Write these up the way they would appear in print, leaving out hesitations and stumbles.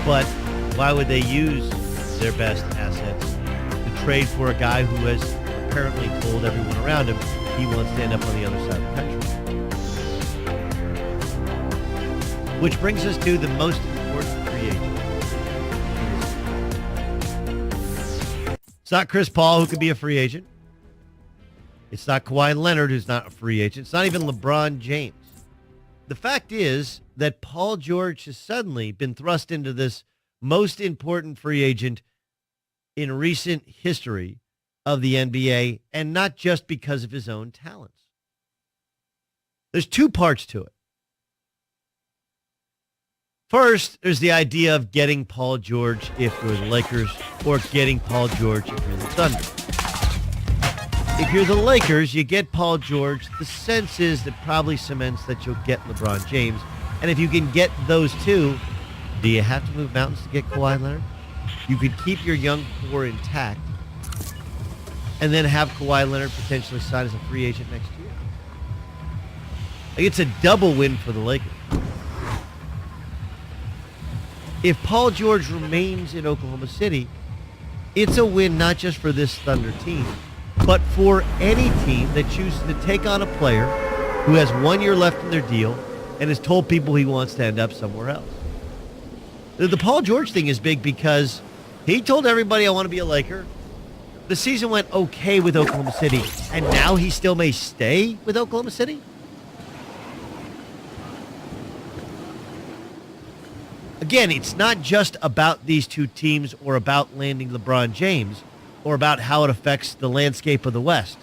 But why would they use their best assets to trade for a guy who has apparently told everyone around him he wants to end up on the other side of the country? Which brings us to the most important free agent. It's not Chris Paul, who could be a free agent. It's not Kawhi Leonard, who's not a free agent. It's not even LeBron James. The fact is that Paul George has suddenly been thrust into this most important free agent in recent history of the NBA, and not just because of his own talents. There's two parts to it. First, there's the idea of getting Paul George if you're the Lakers, or getting Paul George if you're the Thunder. If you're the Lakers, you get Paul George. The sense is that probably cements that you'll get LeBron James. And if you can get those two, do you have to move mountains to get Kawhi Leonard? You could keep your young core intact and then have Kawhi Leonard potentially sign as a free agent next year. Like, it's a double win for the Lakers. If Paul George remains in Oklahoma City, it's a win not just for this Thunder team, but for any team that chooses to take on a player who has 1 year left in their deal and has told people he wants to end up somewhere else. The Paul George thing is big because he told everybody, I want to be a Laker. The season went okay with Oklahoma City, and now he still may stay with Oklahoma City? Again, it's not just about these two teams or about landing LeBron James or about how it affects the landscape of the West.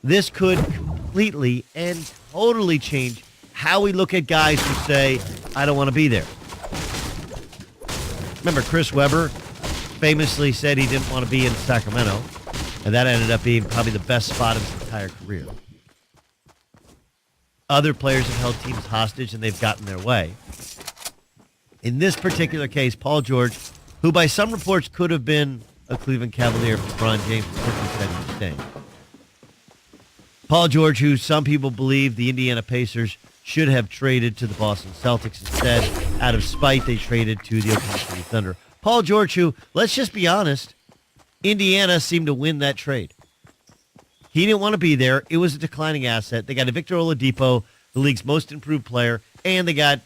This could completely and totally change how we look at guys who say, I don't want to be there. Remember, Chris Webber famously said he didn't want to be in Sacramento, and that ended up being probably the best spot of his entire career. Other players have held teams hostage, and they've gotten their way. In this particular case, Paul George, who by some reports could have been a Cleveland Cavalier if LeBron James quickly said he was staying. Paul George, who some people believe the Indiana Pacers should have traded to the Boston Celtics instead. Out of spite, they traded to the Oklahoma City Thunder. Paul George, who, let's just be honest, Indiana seemed to win that trade. He didn't want to be there. It was a declining asset. They got a Victor Oladipo, the league's most improved player, and they got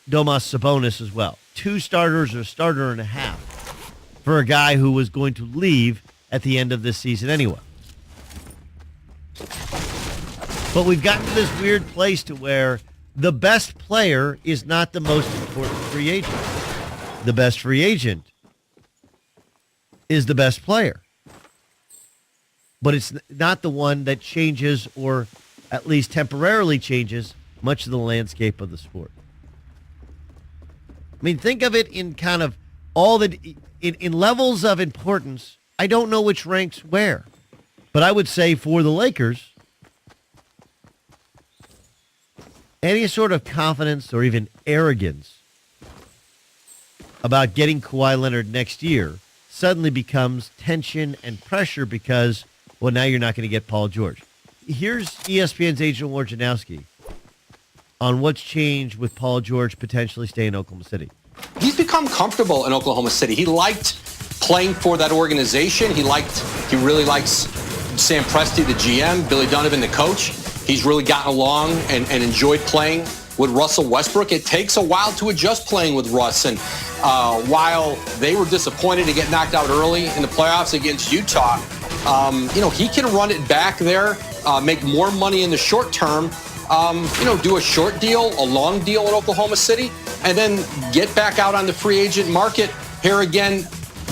Domas Sabonis as well. 2 starters or a starter and a half for a guy who was going to leave at the end of this season anyway. But we've gotten to this weird place to where the best player is not the most important free agent. The best free agent is the best player. But it's not the one that changes, or at least temporarily changes, much of the landscape of the sport. I mean, think of it in kind of all the, in levels of importance. I don't know which ranks where, but I would say for the Lakers, any sort of confidence or even arrogance about getting Kawhi Leonard next year suddenly becomes tension and pressure because, well, now you're not going to get Paul George. Here's ESPN's Adrian Wojnarowski on what's changed with Paul George potentially staying in Oklahoma City. He's become comfortable in Oklahoma City. He liked playing for that organization. He really likes Sam Presti, the GM, Billy Donovan, the coach. He's really gotten along and enjoyed playing with Russell Westbrook. It takes a while to adjust playing with Russ. And while they were disappointed to get knocked out early in the playoffs against Utah, he can run it back there, make more money in the short term, do a short deal, a long deal in Oklahoma City, and then get back out on the free agent market here again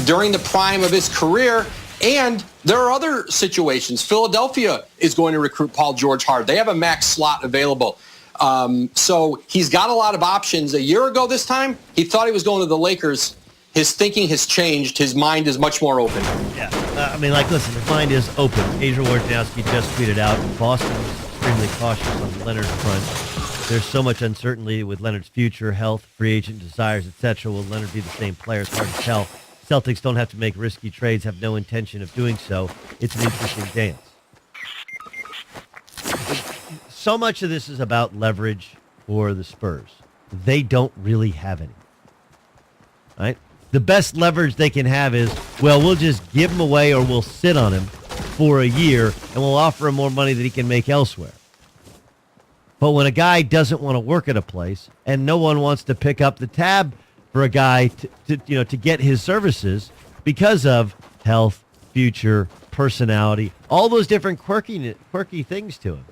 during the prime of his career. And there are other situations. Philadelphia is going to recruit Paul George hard. They have a max slot available. So he's got a lot of options. A year ago this time, he thought he was going to the Lakers. His thinking has changed. His mind is much more open. Yeah. Listen, his mind is open. Adrian Wojnarowski just tweeted out, Boston is extremely cautious on Leonard's front. There's so much uncertainty with Leonard's future, health, free agent desires, etc. Will Leonard be the same player? It's hard to tell. Celtics don't have to make risky trades, have no intention of doing so. It's an interesting dance. So much of this is about leverage for the Spurs. they don't really have any. Right? The best leverage they can have is, well, we'll just give him away or we'll sit on him for a year and we'll offer him more money that he can make elsewhere. But when a guy doesn't want to work at a place and no one wants to pick up the tab for a guy to get his services because of health, future, personality, all those different quirky things to him.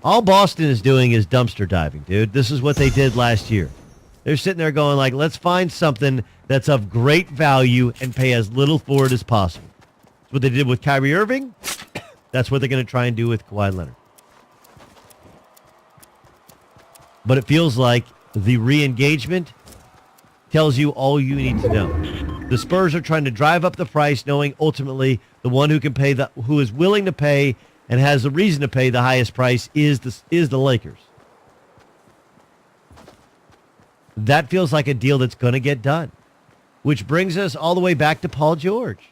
All Boston is doing is dumpster diving, dude. This is what they did last year. They're sitting there going like, let's find something that's of great value and pay as little for it as possible. That's what they did with Kyrie Irving. That's what they're going to try and do with Kawhi Leonard. But it feels like the re-engagement tells you all you need to know. The Spurs are trying to drive up the price, knowing ultimately the one who can pay, who is willing to pay and has a reason to pay the highest price is the Lakers. That feels like a deal that's going to get done, which brings us all the way back to Paul George.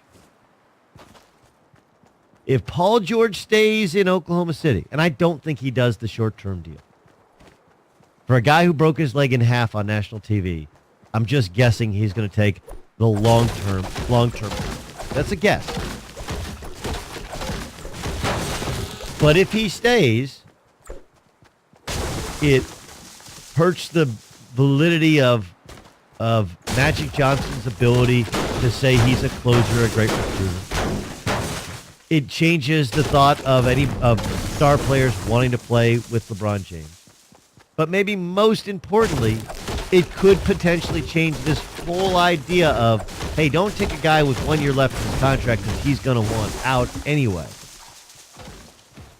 If Paul George stays in Oklahoma City, and I don't think he does the short-term deal, for a guy who broke his leg in half on national TV, I'm just guessing he's going to take the long-term. That's a guess. But if he stays, it hurts the validity of Magic Johnson's ability to say he's a closer, a great recruiter. It changes the thought of any of star players wanting to play with LeBron James. But maybe most importantly, it could potentially change this whole idea of, hey, don't take a guy with 1 year left in his contract because he's going to want out anyway.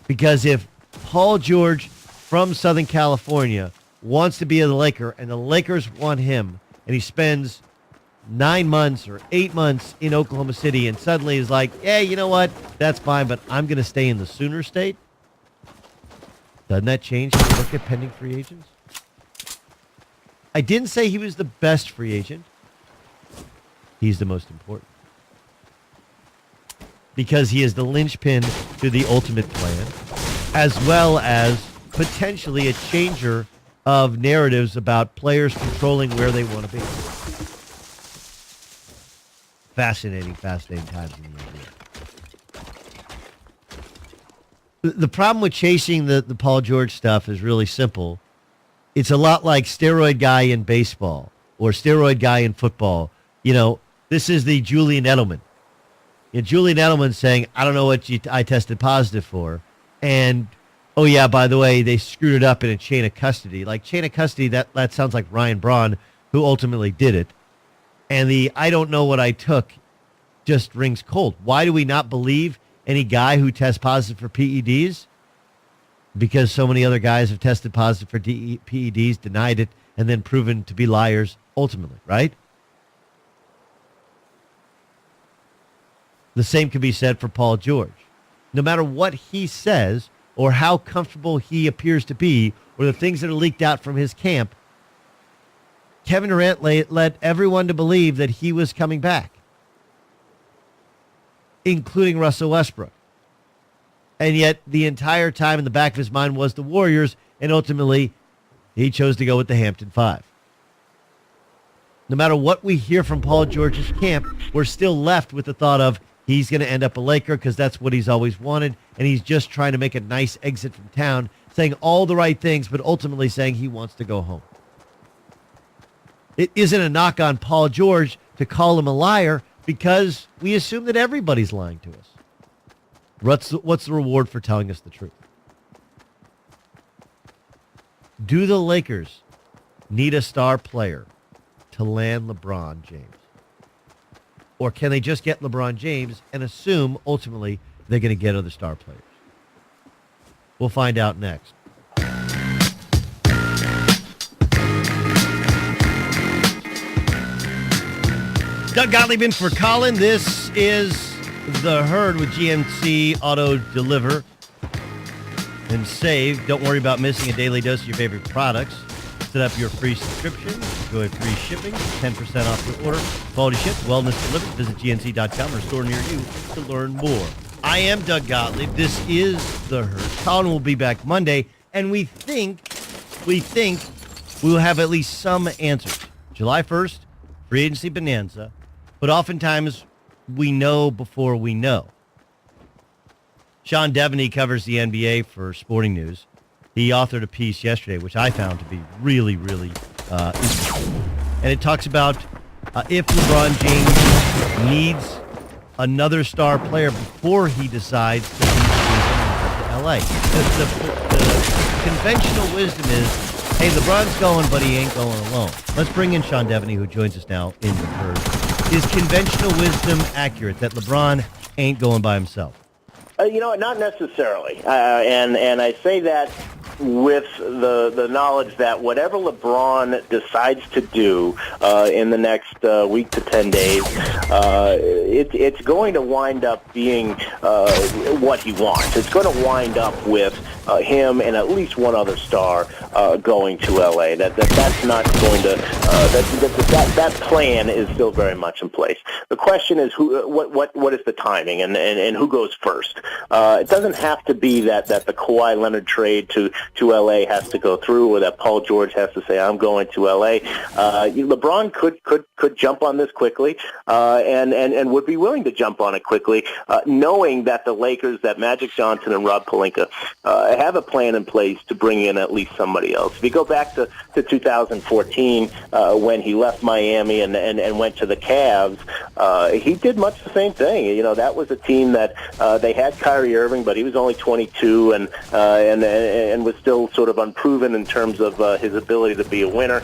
Because if Paul George from Southern California wants to be a Laker and the Lakers want him and he spends 9 months or 8 months in Oklahoma City and suddenly is like, yeah, you know what? That's fine, but I'm going to stay in the Sooner State. Doesn't that change how you look at pending free agents? I didn't say he was the best free agent. He's the most important. Because he is the linchpin to the ultimate plan, as well as potentially a changer of narratives about players controlling where they want to be. Fascinating times in the NBA. The problem with chasing the Paul George stuff is really simple. It's a lot like steroid guy in baseball or steroid guy in football. You know, this is the Julian Edelman. And Julian Edelman saying, I don't know what I tested positive for. And, oh, yeah, by the way, they screwed it up in a chain of custody. Like, chain of custody, that sounds like Ryan Braun, who ultimately did it. And the I don't know what I took just rings cold. Why do we not believe any guy who tests positive for PEDs? Because so many other guys have tested positive for PEDs, denied it, and then proven to be liars ultimately, right? The same can be said for Paul George. No matter what he says or how comfortable he appears to be or the things that are leaked out from his camp, Kevin Durant led everyone to believe that he was coming back, including Russell Westbrook. And yet the entire time in the back of his mind was the Warriors, and ultimately he chose to go with the Hampton Five. No matter what we hear from Paul George's camp, we're still left with the thought of he's going to end up a Laker because that's what he's always wanted, and he's just trying to make a nice exit from town, saying all the right things, but ultimately saying he wants to go home. It isn't a knock on Paul George to call him a liar because we assume that everybody's lying to us. What's the reward for telling us the truth? Do the Lakers need a star player to land LeBron James? Or can they just get LeBron James and assume ultimately they're going to get other star players? We'll find out next. Doug Gottlieb in for Colin. This is The Herd with GMC Auto Deliver and Save. Don't worry about missing a daily dose of your favorite products. Set up your free subscription. Enjoy free shipping, 10% off your order. Quality ship, wellness delivered. Visit GNC.com or store near you to learn more. I am Doug Gottlieb. This is The Herd. Colin will be back Monday, and we think we think we will have at least some answers. July 1st, free agency bonanza, but oftentimes we know before we know. Sean Devaney covers the NBA for Sporting News. He authored a piece yesterday, which I found to be really, really interesting. And it talks about if LeBron James needs another star player before he decides to leave to LA. The conventional wisdom is, hey, LeBron's going, but he ain't going alone. Let's bring in Sean Devaney, who joins us now in the third. Is conventional wisdom accurate that LeBron ain't going by himself? Not necessarily. And I say that with the knowledge that whatever LeBron decides to do in the next week to 10 days, it's going to wind up being what he wants. It's going to wind up with him and at least one other star going to LA. That's not going to that plan is still very much in place. The question is what is the timing and who goes first? It doesn't have to be that the Kawhi Leonard trade to LA has to go through, or that Paul George has to say I'm going to LA. LeBron could jump on this quickly and would be willing to jump on it quickly, knowing that the Lakers, that Magic Johnson and Rob Pelinka have a plan in place to bring in at least somebody else. If you go back to 2014 when he left Miami and went to the Cavs, he did much the same thing. That was a team that they had Kyrie Irving, but he was only 22 and was still sort of unproven in terms of his ability to be a winner.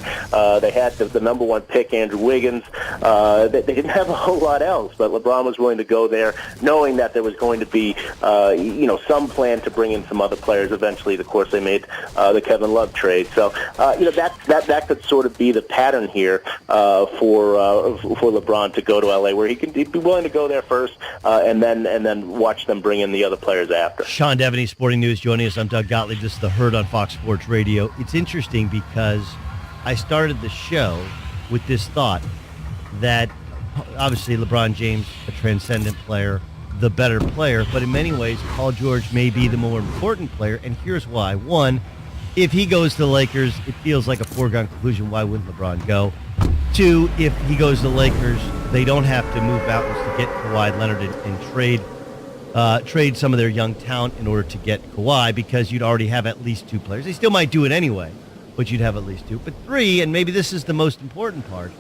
They had the number one pick, Andrew Wiggins. They didn't have a whole lot else, but LeBron was willing to go there, knowing that there was going to be some plan to bring in some other players. Eventually, of course, they made the Kevin Love trade. So that could sort of be the pattern here for LeBron to go to LA, where he'd be willing to go there first and then watch them bring in the other players after. Sean Devaney, Sporting News, joining us. I'm Doug Gottlieb. This is The Herd on Fox Sports Radio. It's interesting because I started the show with this thought that obviously LeBron James, a transcendent player, the better player, but in many ways Paul George may be the more important player, and here's why. One, if he goes to the Lakers, it feels like a foregone conclusion. Why wouldn't LeBron go? Two, if he goes to the Lakers, they don't have to move mountains to get Kawhi Leonard and trade some of their young talent in order to get Kawhi, because you'd already have at least two players. They still might do it anyway, but you'd have at least two. But three, and maybe this is the most important part,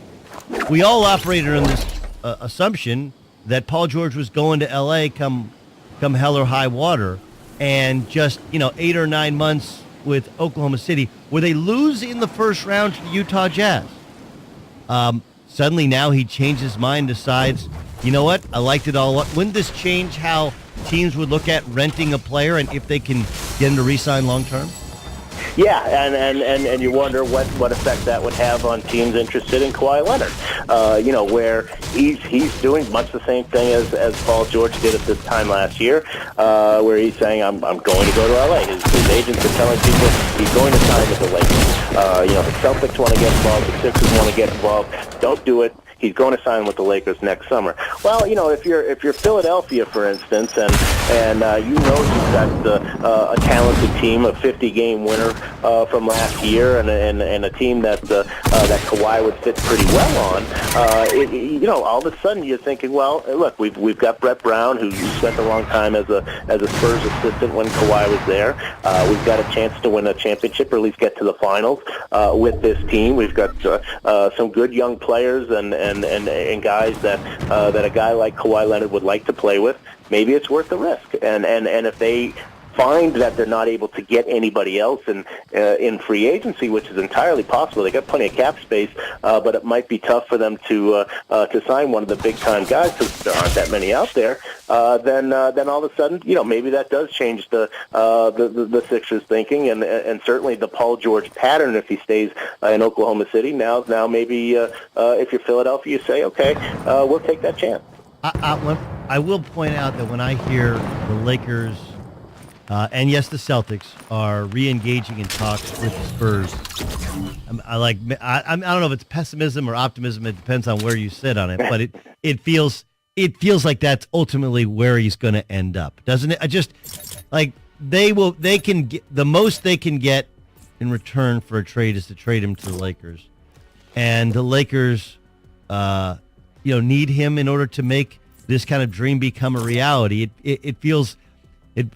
we all operated on this assumption that Paul George was going to L.A. come hell or high water, and just 8 or 9 months with Oklahoma City, where they lose in the first round to the Utah Jazz. Suddenly now he changed his mind, decides, you know what, I liked it all. Wouldn't this change how teams would look at renting a player and if they can get him to re-sign long-term? Yeah, and you wonder what effect that would have on teams interested in Kawhi Leonard. Where he's doing much the same thing as Paul George did at this time last year, where he's saying I'm going to go to LA. His agents are telling people he's going to sign with the Lakers. The Celtics want to get involved, the Sixers want to get involved. Don't do it. He's going to sign with the Lakers next summer. Well, if you're Philadelphia, for instance, and you've got a talented team, a 50-game winner from last year, and a team that Kawhi would fit pretty well on, all of a sudden you're thinking, well, look, we've got Brett Brown, who spent a long time as a Spurs assistant when Kawhi was there. We've got a chance to win a championship, or at least get to the finals with this team. We've got some good young players and guys that a guy like Kawhi Leonard would like to play with. Maybe it's worth the risk. And if they find that they're not able to get anybody else in free agency, which is entirely possible, they got plenty of cap space, but it might be tough for them to sign one of the big time guys, because there aren't that many out there. Then all of a sudden, maybe that does change the Sixers' thinking, and certainly the Paul George pattern if he stays in Oklahoma City. Now maybe if you're Philadelphia, you say, okay, we'll take that chance. I will point out that when I hear the Lakers and yes, the Celtics are re-engaging in talks with the Spurs, I don't know if it's pessimism or optimism. It depends on where you sit on it, but it feels like that's ultimately where he's going to end up, doesn't it? I just like they can get the most they can get in return for a trade is to trade him to the Lakers. And the Lakers, need him in order to make this kind of dream become a reality. It feels,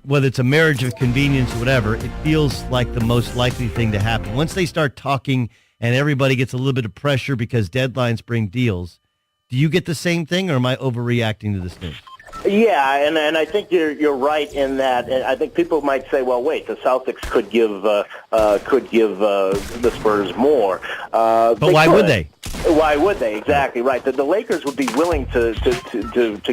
whether it's a marriage of convenience or whatever, it feels like the most likely thing to happen. Once they start talking and everybody gets a little bit of pressure because deadlines bring deals, do you get the same thing, or am I overreacting to this news? Yeah, and I think you're right in that. And I think people might say, well, wait, the Celtics could give the Spurs more. But why would they? Why would they? Exactly right. The Lakers would be willing to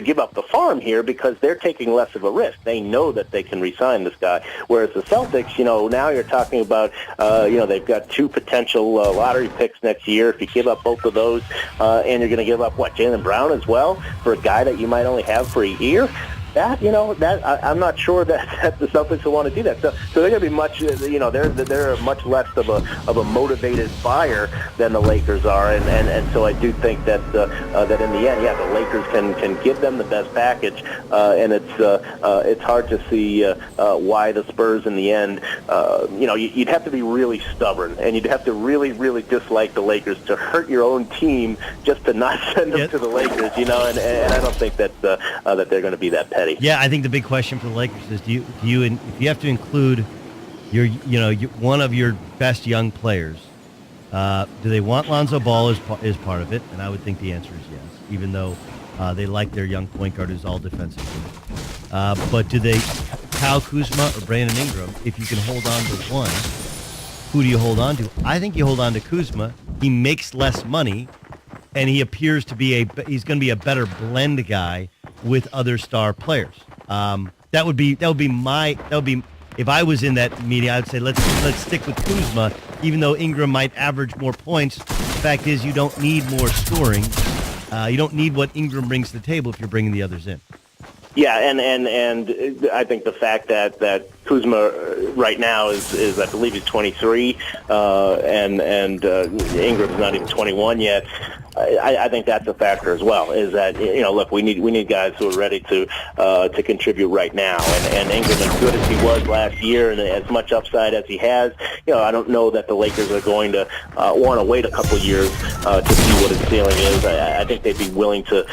give up the farm here because they're taking less of a risk. They know that they can re-sign this guy. Whereas the Celtics, now you're talking about, they've got 2 potential lottery picks next year. If you give up both of those, and you're going to give up Jaylen Brown as well for a guy that you might only have for a year. I'm not sure that the Celtics will want to do that. So they're going to be much, they're much less of a motivated buyer than the Lakers are, and so I do think that that in the end, the Lakers can give them the best package, and it's hard to see why the Spurs in the end, you'd have to be really stubborn, and you'd have to really, really dislike the Lakers to hurt your own team just to not send them to the Lakers, and I don't think that they're going to be that petty. Yeah, I think the big question for the Lakers is: if you have to include one of your best young players, do they want Lonzo Ball as part of it? And I would think the answer is yes, even though they like their young point guard who's all defensive. But do they Kyle Kuzma or Brandon Ingram? If you can hold on to one, who do you hold on to? I think you hold on to Kuzma. He makes less money, and he appears to be he's going to be a better blend guy with other star players. That would be if I was in that meeting, I would say let's stick with Kuzma, even though Ingram might average more points. The fact is, you don't need more scoring. You don't need what Ingram brings to the table if you're bringing the others in. Yeah, and I think the fact that Kuzma right now is I believe he's 23, and Ingram's not even 21 yet. I think that's a factor as well. Is that look, we need guys who are ready to contribute right now. And Ingram, as good as he was last year, and as much upside as he has, I don't know that the Lakers are going to want to wait a couple of years to see what his ceiling is. I think they'd be willing to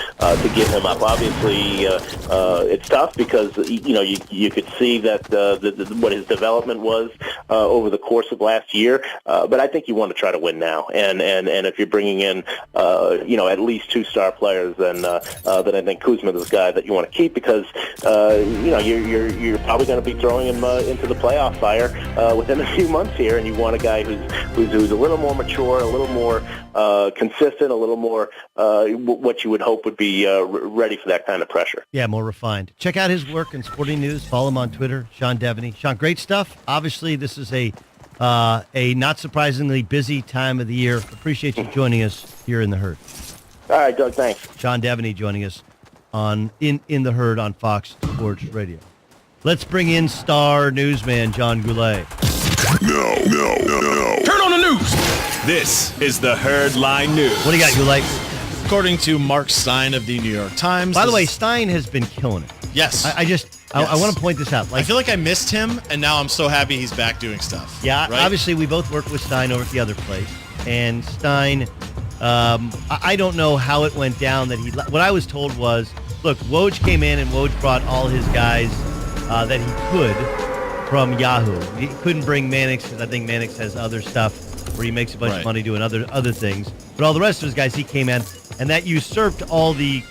give him up. Obviously, it's tough because you could see that what his development was over the course of last year. But I think you want to try to win now. And if you're bringing in at least 2 star players, then I think Kuzma is the guy that you want to keep because you're probably going to be throwing him into the playoff fire within a few months here, and you want a guy who's a little more mature, a little more consistent, a little more what you would hope would be ready for that kind of pressure. Yeah, more refined. Check out his work in Sporting News. Follow him on Twitter, Sean Devaney. Sean, great stuff. Obviously, this is a not surprisingly busy time of the year. Appreciate you joining us here in The Herd. All right, Doug, thanks. Sean Devaney joining us on in The Herd on Fox Sports Radio. Let's bring in star newsman John Goulet. No. Turn on the news. This is the Herd Line News. What do you got, Goulet? According to Mark Stein of the New York Times. By the way, Stein has been killing it. Yes. I want to point this out. I feel like I missed him, and now I'm so happy he's back doing stuff. Yeah, right? Obviously we both worked with Stein over at the other place, and Stein, I don't know how it went down that what I was told was, look, Woj came in and Woj brought all his guys that he could from Yahoo. He couldn't bring Mannix because I think Mannix has other stuff where he makes a bunch of money doing other things. But all the rest of his guys, he came in, and that usurped all the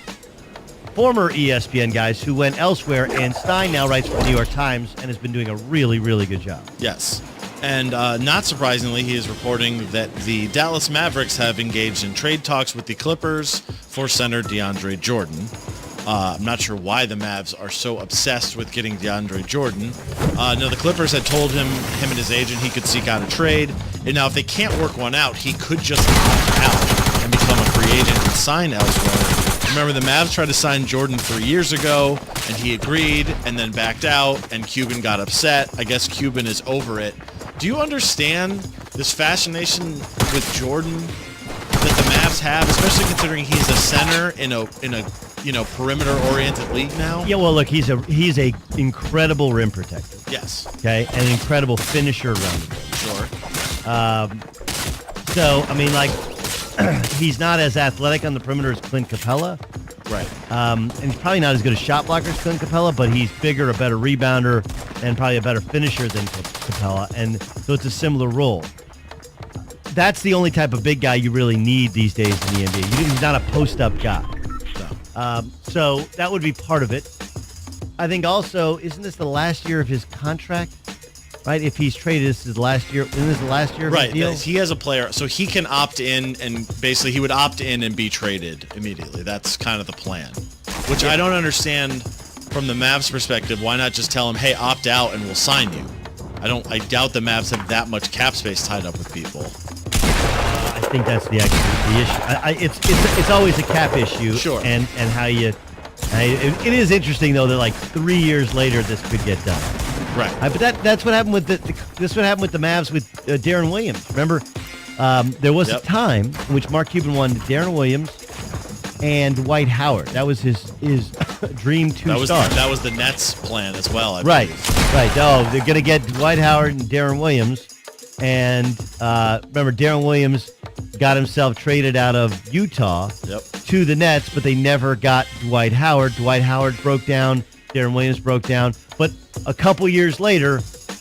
former ESPN guys who went elsewhere, and Stein now writes for the New York Times and has been doing a really, really good job. Yes. And not surprisingly, he is reporting that the Dallas Mavericks have engaged in trade talks with the Clippers for center DeAndre Jordan. I'm not sure why the Mavs are so obsessed with getting DeAndre Jordan. No, the Clippers had told him and his agent, he could seek out a trade. And now if they can't work one out, he could just opt out and become a free agent and sign elsewhere. Remember, the Mavs tried to sign Jordan 3 years ago, and he agreed and then backed out, and Cuban got upset. I guess Cuban is over it. Do you understand this fascination with Jordan that the Mavs have, especially considering he's a center in a perimeter-oriented league now? Yeah, well, look, he's a incredible rim protector. Yes. Okay, and an incredible finisher around the rim. Sure. So, I mean, like, he's not as athletic on the perimeter as Clint Capella. Right. And he's probably not as good a shot blocker as Clint Capella, but he's bigger, a better rebounder, and probably a better finisher than Capella. And so it's a similar role. That's the only type of big guy you really need these days in the NBA. He's not a post-up guy. No. So that would be part of it. I think also, isn't this the last year of his contract? Right? If he's traded, this is the last year. Isn't this the last year of his deal? Right. He has a player, so he can opt in, and basically he would opt in and be traded immediately. That's kind of the plan, which I don't understand from the Mavs perspective. Why not just tell him, hey, opt out and we'll sign you? I doubt the Mavs have that much cap space tied up with people. I think that's the issue. It's always a cap issue. Sure. And how you. It is interesting though that like 3 years later this could get done. Right. But that's what happened with this what happened with the Mavs with Deron Williams. Remember, there was a time in which Mark Cuban wanted Deron Williams and Dwight Howard. That was his dream two stars. That was the Nets' plan as well. Right. Oh, they're going to get Dwight Howard and Deron Williams. And remember, Deron Williams got himself traded out of Utah to the Nets, but they never got Dwight Howard. Dwight Howard broke down. Deron Williams broke down. But a couple years later,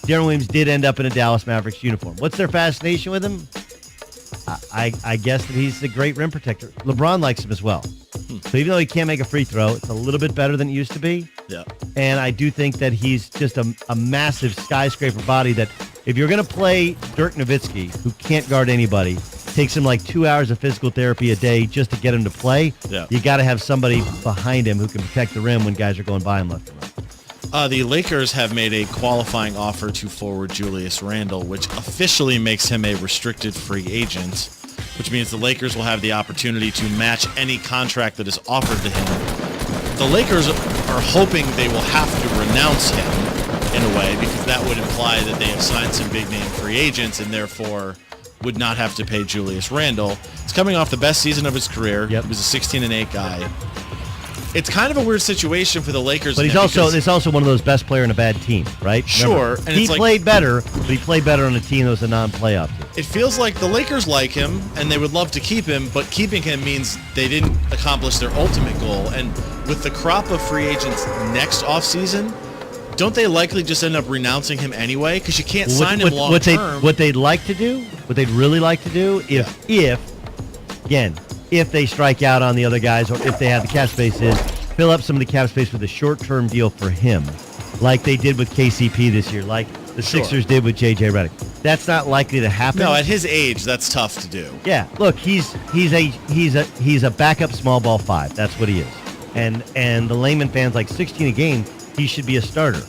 Deron Williams did end up in a Dallas Mavericks uniform. What's their fascination with him? I guess that he's the great rim protector. LeBron likes him as well. So even though he can't make a free throw, it's a little bit better than it used to be. Yeah. And I do think that he's just a massive skyscraper body that if you're going to play Dirk Nowitzki, who can't guard anybody, takes him like 2 hours of physical therapy a day just to get him to play, you got to have somebody behind him who can protect the rim when guys are going by him left and right. The Lakers have made a qualifying offer to forward Julius Randle, which officially makes him a restricted free agent, which means the Lakers will have the opportunity to match any contract that is offered to him. The Lakers are hoping they will have to renounce him in a way because that would imply that they have signed some big-name free agents and therefore would not have to pay Julius Randle. He's coming off the best season of his career. He was a 16-8 guy. It's kind of a weird situation for the Lakers. But he's also one of those best player in a bad team, right? Sure. Remember, he played better, but he played better on a team that was a non-playoff team. It feels like the Lakers like him, and they would love to keep him, but keeping him means they didn't accomplish their ultimate goal. And with the crop of free agents next offseason, don't they likely just end up renouncing him anyway? Because you can't sign him long-term. What they'd like to do, what they'd really like to do, if they strike out on the other guys or if they have the cap space, is fill up some of the cap space with a short-term deal for him, like they did with KCP this year, like the Sixers did with J.J. Redick. That's not likely to happen. No, at his age, that's tough to do. Yeah, look, he's a backup small ball five. That's what he is. And the layman fans like 16 a game. He should be a starter.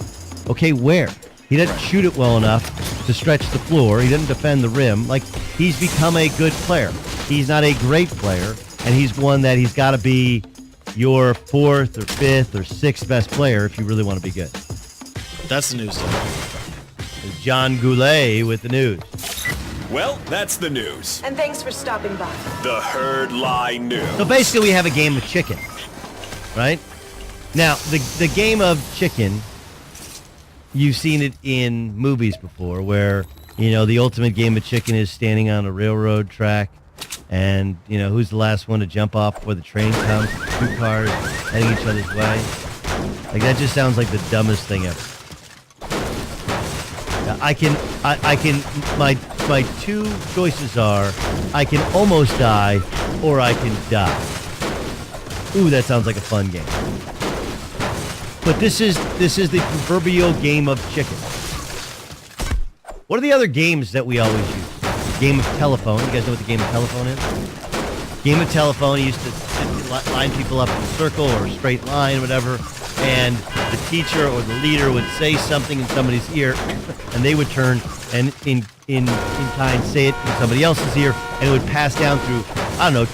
Okay, where? He doesn't shoot it well enough to stretch the floor. He doesn't defend the rim. Like, he's become a good player. He's not a great player, and he's one that he's got to be your fourth or fifth or sixth best player if you really want to be good. That's the news. John Goulet with the news. Well, that's the news. And thanks for stopping by. The Herd Line News. So basically we have a game of chicken, right? Now, the game of chicken, you've seen it in movies before where, the ultimate game of chicken is standing on a railroad track and, who's the last one to jump off before the train comes, two cars heading each other's way. Like, that just sounds like the dumbest thing ever. My two choices are I can almost die or I can die. Ooh, that sounds like a fun game. But this is the proverbial game of chicken. What are the other games that we always use? Game of telephone. You guys know what the game of telephone is? Game of telephone, you used to line people up in a circle or a straight line, whatever, and the teacher or the leader would say something in somebody's ear, and they would turn and in time say it in somebody else's ear, and it would pass down through,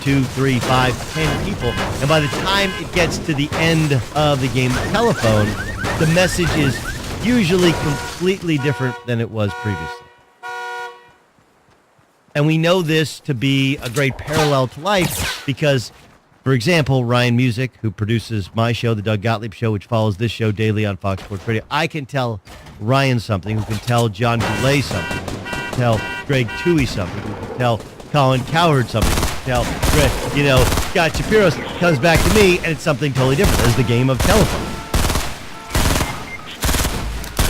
2, 3, 5, 10 people. And by the time it gets to the end of the game of telephone, the message is usually completely different than it was previously. And we know this to be a great parallel to life because, for example, Ryan Music, who produces my show, The Doug Gottlieb Show, which follows this show daily on Fox Sports Radio, I can tell Ryan something, who can tell John Goulet something. tell Greg Toohey something. We could tell Colin Cowherd something. We could tell Greg, Scott Shapiro comes back to me, and it's something totally different. There's the game of telephone.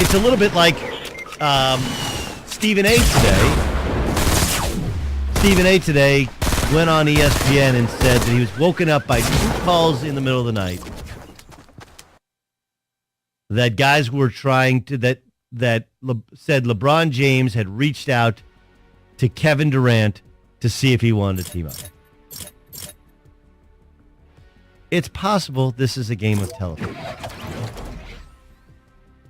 It's a little bit like Stephen A. today went on ESPN and said that he was woken up by 2 calls in the middle of the night that guys were trying to said LeBron James had reached out to Kevin Durant to see if he wanted to team up. It's possible this is a game of telephone.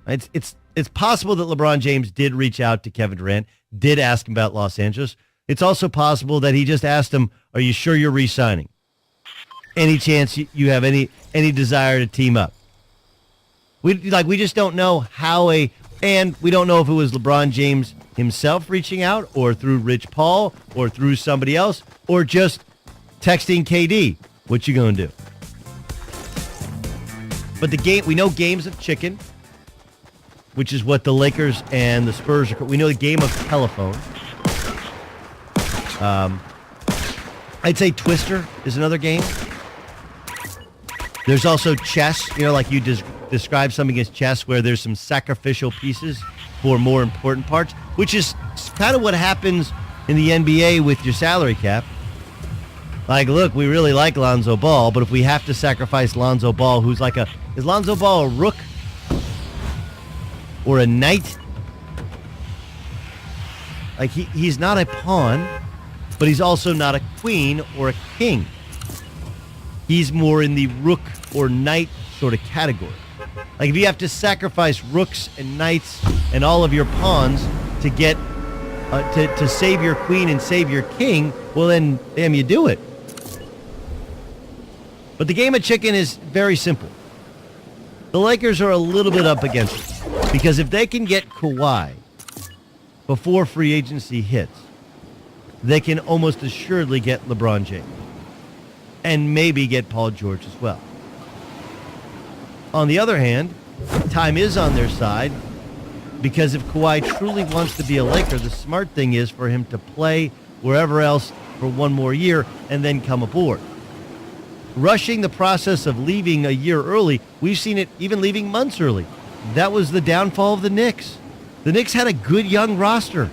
It's possible that LeBron James did reach out to Kevin Durant, did ask him about Los Angeles. It's also possible that he just asked him, "Are you sure you're re-signing? Any chance you have any desire to team up?" We just don't know and we don't know if it was LeBron James himself reaching out, or through Rich Paul, or through somebody else, or just texting KD, "What you gonna do?" But we know games of chicken, which is what the Lakers and the Spurs are. We know the game of telephone. I'd say Twister is another game. There's also chess, like you describe something as chess, where there's some sacrificial pieces for more important parts, which is kind of what happens in the NBA with your salary cap. Like, look, we really like Lonzo Ball, but if we have to sacrifice Lonzo Ball, is Lonzo Ball a rook or a knight? Like, he's not a pawn, but he's also not a queen or a king. He's more in the rook or knight sort of category. Like, if you have to sacrifice rooks and knights and all of your pawns to get to save your queen and save your king, well then, damn, you do it. But the game of chicken is very simple. The Lakers are a little bit up against it, because if they can get Kawhi before free agency hits, they can almost assuredly get LeBron James. And maybe get Paul George as well. On the other hand, time is on their side, because if Kawhi truly wants to be a Laker, the smart thing is for him to play wherever else for one more year and then come aboard. Rushing the process of leaving a year early, we've seen it even leaving months early. That was the downfall of the Knicks. The Knicks had a good young roster.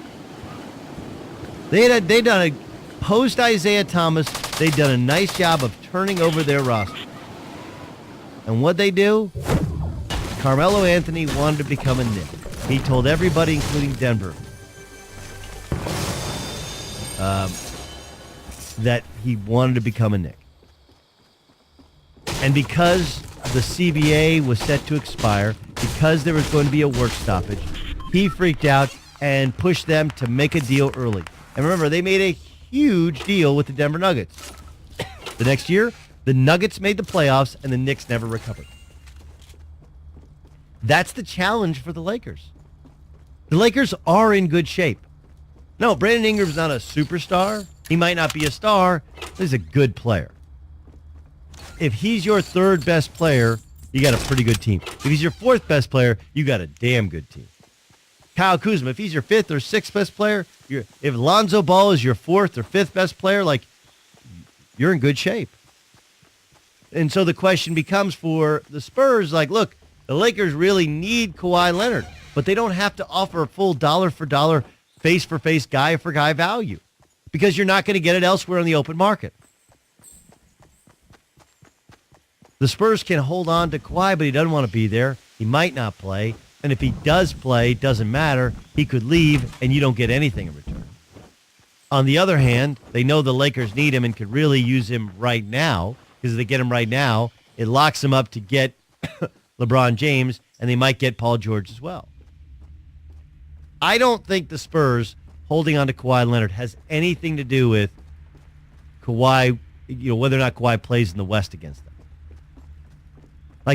They'd done a post Isaiah Thomas. They'd done a nice job of turning over their roster. And what'd they do? Carmelo Anthony wanted to become a Knick. He told everybody, including Denver, that he wanted to become a Knick. And because the CBA was set to expire, because there was going to be a work stoppage, he freaked out and pushed them to make a deal early. And remember, they made a huge deal with the Denver Nuggets. The next year, the Nuggets made the playoffs, and the Knicks never recovered. That's the challenge for the Lakers. The Lakers are in good shape. No, Brandon Ingram's not a superstar. He might not be a star, but he's a good player. If he's your third best player, you got a pretty good team. If he's your fourth best player, you got a damn good team. Kyle Kuzma, if he's your fifth or sixth best player, if Lonzo Ball is your fourth or fifth best player, you're in good shape. And so the question becomes for the Spurs, look, the Lakers really need Kawhi Leonard, but they don't have to offer a full dollar-for-dollar, face-for-face, guy-for-guy value, because you're not going to get it elsewhere on the open market. The Spurs can hold on to Kawhi, but he doesn't want to be there. He might not play. And if he does play, doesn't matter. He could leave, and you don't get anything in return. On the other hand, they know the Lakers need him and could really use him right now, because if they get him right now, it locks them up to get LeBron James, and they might get Paul George as well. I don't think the Spurs holding on to Kawhi Leonard has anything to do with Kawhi, whether or not Kawhi plays in the West against them.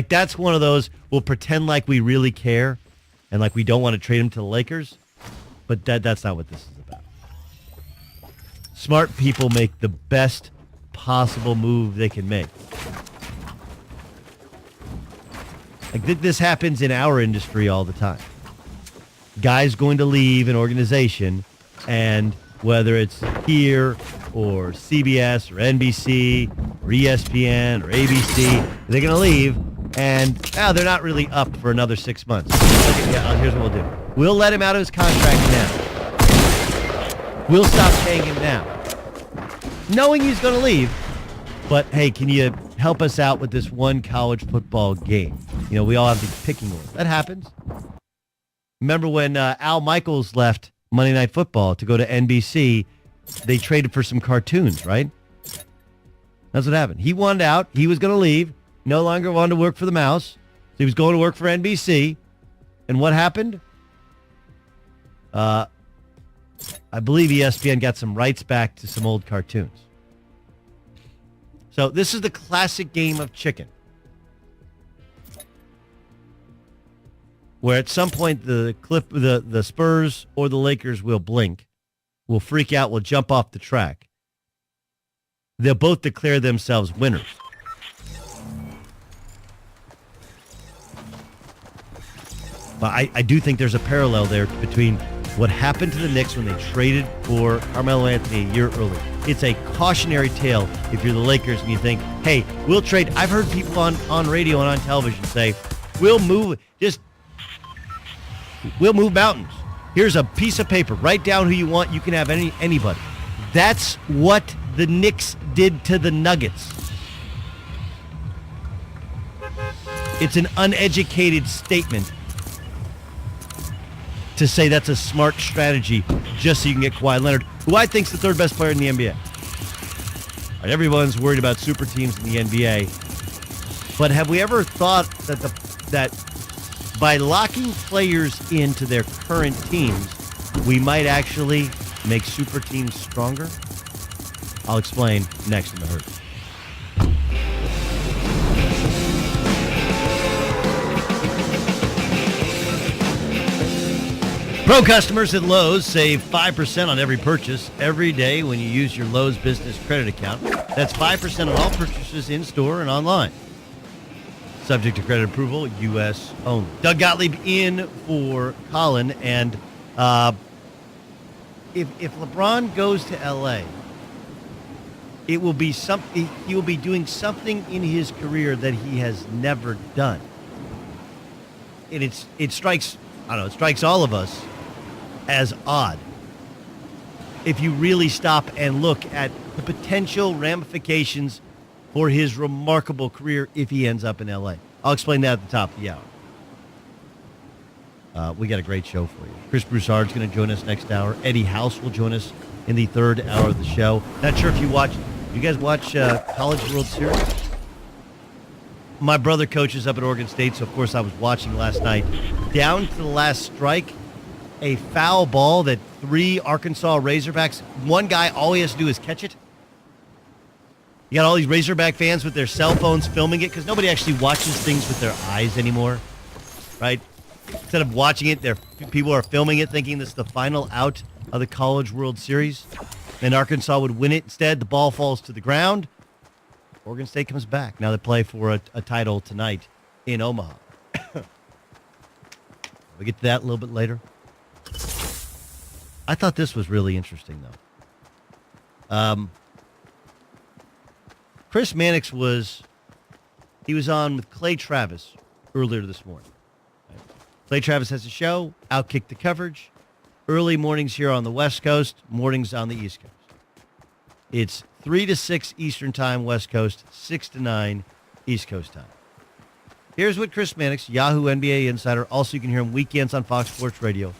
That's one of those, we'll pretend like we really care and like we don't want to trade him to the Lakers, but that's not what this is about. Smart people make the best possible move they can make. This happens in our industry all the time. Guys going to leave an organization And whether it's here or CBS or NBC or ESPN or ABC, they're going to leave, and they're not really up for another 6 months. Yeah, here's what we'll do. We'll let him out of his contract now. We'll stop paying him now, knowing he's going to leave. But, hey, can you help us out with this one college football game? You know, we all have these picking orders. That happens. Remember when Al Michaels left Monday Night Football to go to NBC, they traded for some cartoons, right? That's what happened. He wanted out. He was going to leave. No longer wanted to work for the Mouse. So he was going to work for NBC. And what happened? I believe ESPN got some rights back to some old cartoons. So this is the classic game of chicken, where at some point the Spurs or the Lakers will blink, will freak out, will jump off the track. They'll both declare themselves winners. But I do think there's a parallel there between what happened to the Knicks when they traded for Carmelo Anthony a year early. It's a cautionary tale if you're the Lakers and you think, hey, we'll trade. I've heard people on radio and on television say, we'll move mountains. Here's a piece of paper. Write down who you want. You can have anybody. That's what the Knicks did to the Nuggets. It's an uneducated statement to say that's a smart strategy just so you can get Kawhi Leonard, who I think is the third best player in the NBA. Right, everyone's worried about super teams in the NBA, but have we ever thought that by locking players into their current teams, we might actually make super teams stronger? I'll explain next in the Herd. Pro customers at Lowe's save 5% on every purchase every day when you use your Lowe's Business Credit Account. That's 5% on all purchases in-store and online. Subject to credit approval, U.S. only. Doug Gottlieb in for Colin. And if LeBron goes to L.A., it will be something. He will be doing something in his career that he has never done. And it strikes all of us as odd if you really stop and look at the potential ramifications for his remarkable career if he ends up in L.A. I'll explain that at the top of the hour. We got a great show for you. Chris Broussard's going to join us next hour. Eddie House will join us in the third hour of the show. Not sure if you guys watch College World Series? My brother coaches up at Oregon State, so of course I was watching last night. Down to the last strike, a foul ball that 3 Arkansas Razorbacks, one guy, all he has to do is catch it. You got all these Razorback fans with their cell phones filming it because nobody actually watches things with their eyes anymore, right? Instead of watching it, people are filming it thinking this is the final out of the College World Series. And Arkansas would win it. Instead, the ball falls to the ground. Oregon State comes back. Now they play for a title tonight in Omaha. We'll get to that a little bit later. I thought this was really interesting, though. Chris Mannix was on with Clay Travis earlier this morning. Right? Clay Travis has a show, Outkick the Coverage. Early mornings here on the West Coast, mornings on the East Coast. It's 3 to 6 Eastern Time, West Coast, 6 to 9 East Coast time. Here's what Chris Mannix, Yahoo NBA insider, also you can hear him weekends on Fox Sports Radio,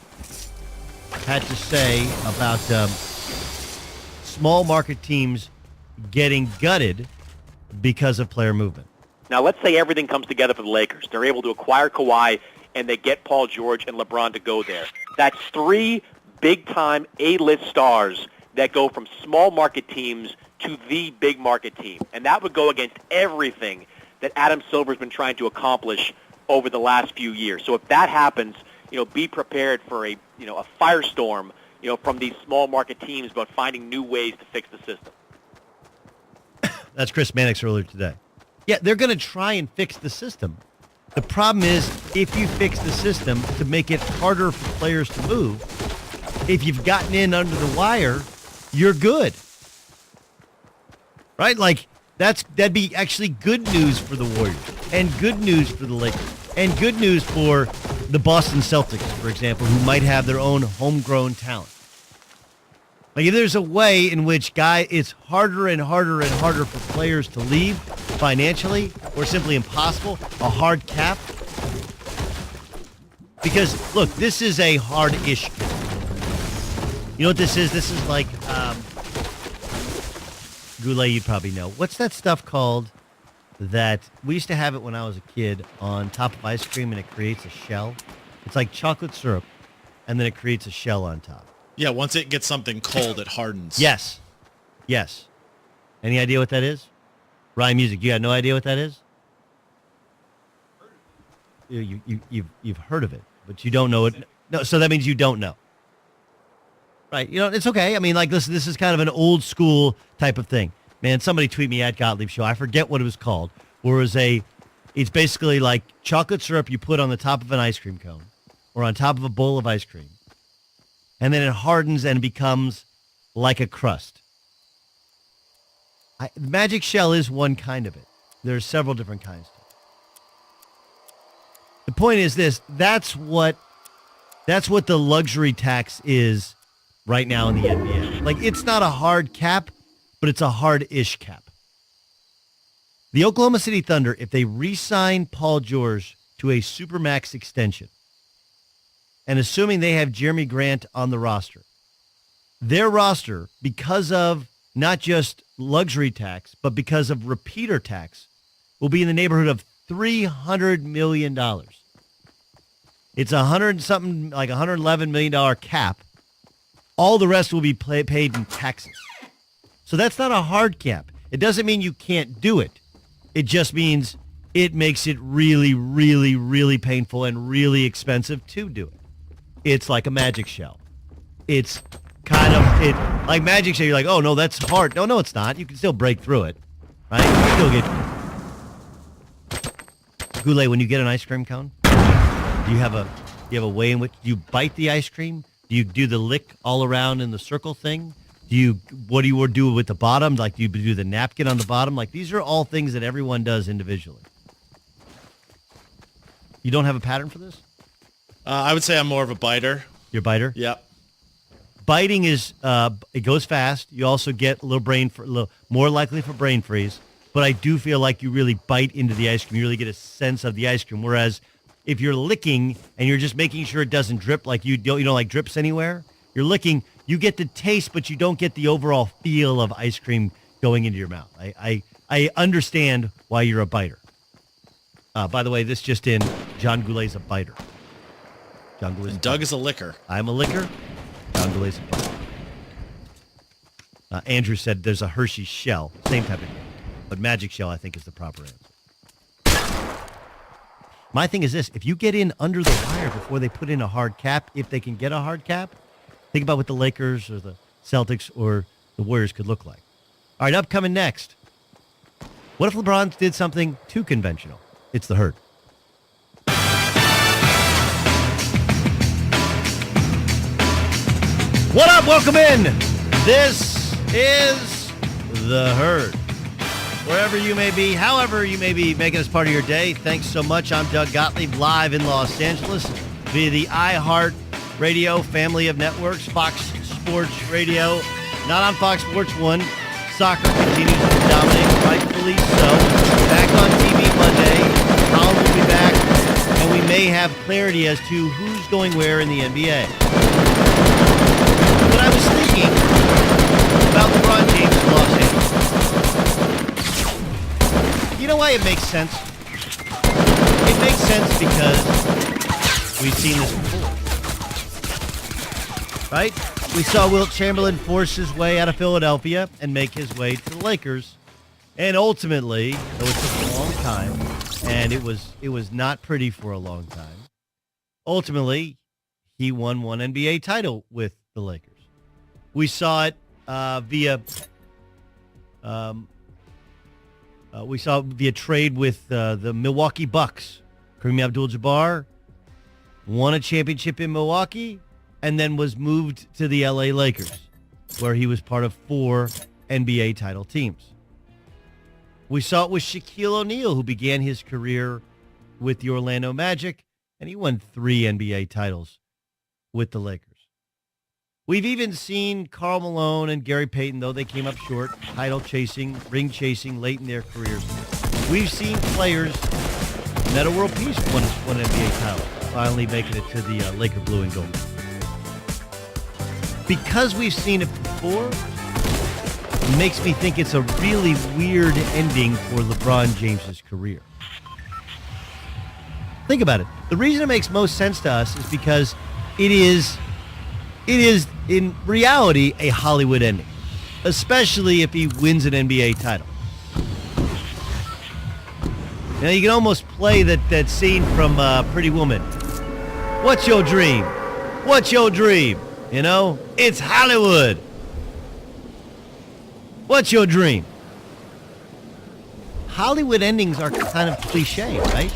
had to say about small market teams getting gutted because of player movement. Now, let's say everything comes together for the Lakers. They're able to acquire Kawhi, and they get Paul George and LeBron to go there. That's 3 big-time A-list stars that go from small market teams to the big market team. And that would go against everything that Adam Silver's been trying to accomplish over the last few years. So if that happens, be prepared for a firestorm, from these small market teams about finding new ways to fix the system. That's Chris Mannix earlier today. Yeah, they're going to try and fix the system. The problem is, if you fix the system to make it harder for players to move, if you've gotten in under the wire, you're good. Right? Like, that'd be actually good news for the Warriors, and good news for the Lakers, and good news for the Boston Celtics, for example, who might have their own homegrown talent. Like, if there's a way in which it's harder and harder and harder for players to leave financially, or simply impossible, a hard cap. Because, look, this is a hard-ish cap. You know what this is? This is like, Goulet, you'd probably know. What's that stuff called that we used to have it when I was a kid on top of ice cream and it creates a shell? It's like chocolate syrup, and then it creates a shell on top. Yeah, once it gets something cold, it hardens. Yes. Yes. Any idea what that is? Ryan Music, you got no idea what that is? You've heard of it, but you don't know it. No, so that means you don't know. Right. You know, it's okay. I mean, like, this is kind of an old school type of thing. Man, somebody tweet me at Gottlieb Show. I forget what it was called. Where it's basically like chocolate syrup you put on the top of an ice cream cone or on top of a bowl of ice cream. And then it hardens and becomes like a crust. Magic shell is one kind of it. There's several different kinds. The point is this. That's what the luxury tax is right now in the NBA. Like, it's not a hard cap, but it's a hard-ish cap. The Oklahoma City Thunder, if they re-sign Paul George to a Supermax extension, and assuming they have Jeremy Grant on the roster, their roster, because of not just luxury tax, but because of repeater tax, will be in the neighborhood of $300 million. It's $111 million cap. All the rest will be paid in taxes. So that's not a hard cap. It doesn't mean you can't do it. It just means it makes it really, really, really painful and really expensive to do it. It's like a magic shell. It's kind of like magic shell. You're like, oh no, that's hard. No, it's not. You can still break through it, right? You can still get. Goulet, when you get an ice cream cone, do you have a way in which you bite the ice cream? Do you do the lick all around in the circle thing? What do you do with the bottom? Like, do you do the napkin on the bottom? Like, these are all things that everyone does individually. You don't have a pattern for this? I would say I'm more of a biter. You're a biter? Yep. Biting is, it goes fast. You also get a little more likely for brain freeze. But I do feel like you really bite into the ice cream. You really get a sense of the ice cream. Whereas if you're licking and you're just making sure it doesn't drip, like you don't like drips anywhere, you're licking, you get the taste, but you don't get the overall feel of ice cream going into your mouth. I understand why you're a biter. By the way, this just in, John Goulet's a biter. John Goulet's Doug is a licker. I'm a licker. John Goulet's a biter. Andrew said there's a Hershey's shell. Same type of thing. But magic shell, I think, is the proper answer. My thing is this. If you get in under the wire before they put in a hard cap, if they can get a hard cap, think about what the Lakers or the Celtics or the Warriors could look like. All right, upcoming next. What if LeBron did something too conventional? It's the Herd. What up? Welcome in. This is the Herd. Wherever you may be, however you may be making this part of your day, thanks so much. I'm Doug Gottlieb, live in Los Angeles via the iHeart Radio family of networks, Fox Sports Radio, not on Fox Sports 1. Soccer continues to dominate, rightfully so. Back on TV Monday. Colin will be back, and we may have clarity as to who's going where in the NBA. But I was thinking about LeBron James in Los Angeles. You know why it makes sense? It makes sense because we've seen this before. Right? We saw Wilt Chamberlain force his way out of Philadelphia and make his way to the Lakers. And ultimately, though it took a long time, and it was not pretty for a long time, ultimately, he won one NBA title with the Lakers. We saw it via trade with the Milwaukee Bucks. Kareem Abdul-Jabbar won a championship in Milwaukee, and then was moved to the LA Lakers, where he was part of 4 NBA title teams. We saw it with Shaquille O'Neal, who began his career with the Orlando Magic, and he won 3 NBA titles with the Lakers. We've even seen Karl Malone and Gary Payton, though they came up short, title chasing, ring chasing late in their careers. We've seen players, Metta World Peace won NBA title, finally making it to the Laker blue and gold. Because we've seen it before, it makes me think it's a really weird ending for LeBron James's career. Think about it. The reason it makes most sense to us is because it is in reality a Hollywood ending, especially if he wins an NBA title. Now you can almost play that scene from Pretty Woman. What's your dream? What's your dream? You know, it's Hollywood. What's your dream? Hollywood endings are kind of cliche, right?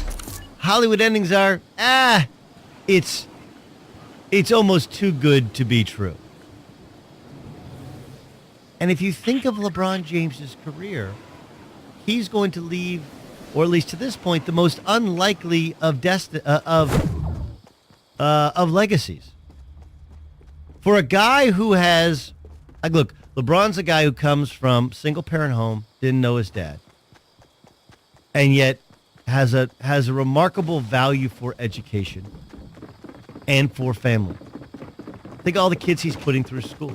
Hollywood endings are, it's almost too good to be true. And if you think of LeBron James's career, he's going to leave, or at least to this point, the most unlikely of legacies. For a guy who has, look, LeBron's a guy who comes from single-parent home, didn't know his dad, and yet has a remarkable value for education and for family. Think of all the kids he's putting through school.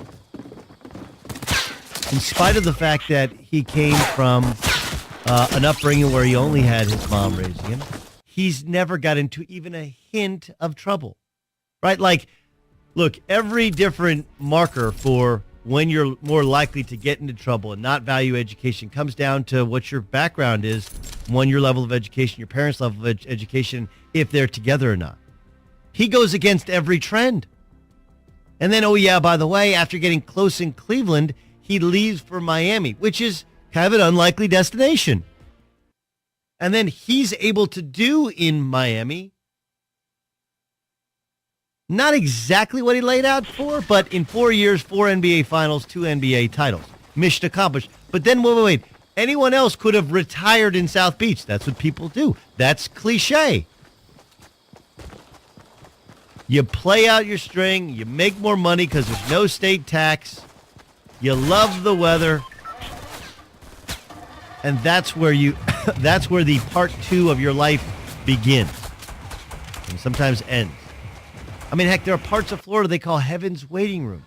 In spite of the fact that he came from an upbringing where he only had his mom raising him, he's never got into even a hint of trouble, right? Like, look, every different marker for when you're more likely to get into trouble and not value education comes down to what your background is, one, your level of education, your parents' level of education, if they're together or not. He goes against every trend. And then, oh yeah, by the way, after getting close in Cleveland, he leaves for Miami, which is kind of an unlikely destination. And then he's able to do in Miami not exactly what he laid out for, but in 4 years, 4 NBA finals, 2 NBA titles. Mission accomplished. But then, wait. Anyone else could have retired in South Beach. That's what people do. That's cliche. You play out your string. You make more money because there's no state tax. You love the weather. And that's where that's where the part 2 of your life begins. And sometimes ends. I mean, heck, there are parts of Florida they call Heaven's Waiting Room.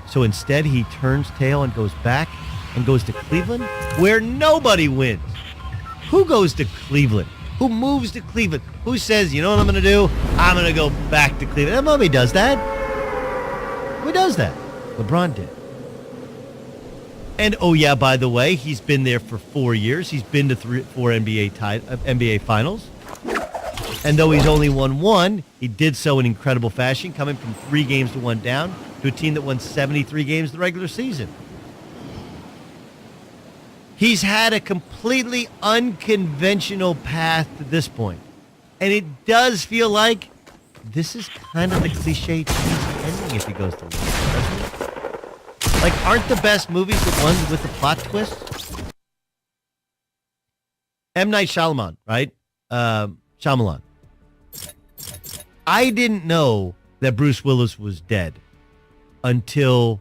So instead, he turns tail and goes back and goes to Cleveland, where nobody wins. Who goes to Cleveland? Who moves to Cleveland? Who says, you know what I'm going to do? I'm going to go back to Cleveland. Nobody does that. Who does that? LeBron did. And, oh, yeah, by the way, he's been there for 4 years. He's been to 4 NBA finals. And though he's only won 1, he did so in incredible fashion, coming from 3 games to 1 down to a team that won 73 games the regular season. He's had a completely unconventional path to this point. And it does feel like this is kind of the cliche cheesy ending if he goes to lose, doesn't it? Like, aren't the best movies the ones with the plot twist? M. Night Shyamalan, right? Shyamalan. I didn't know that Bruce Willis was dead until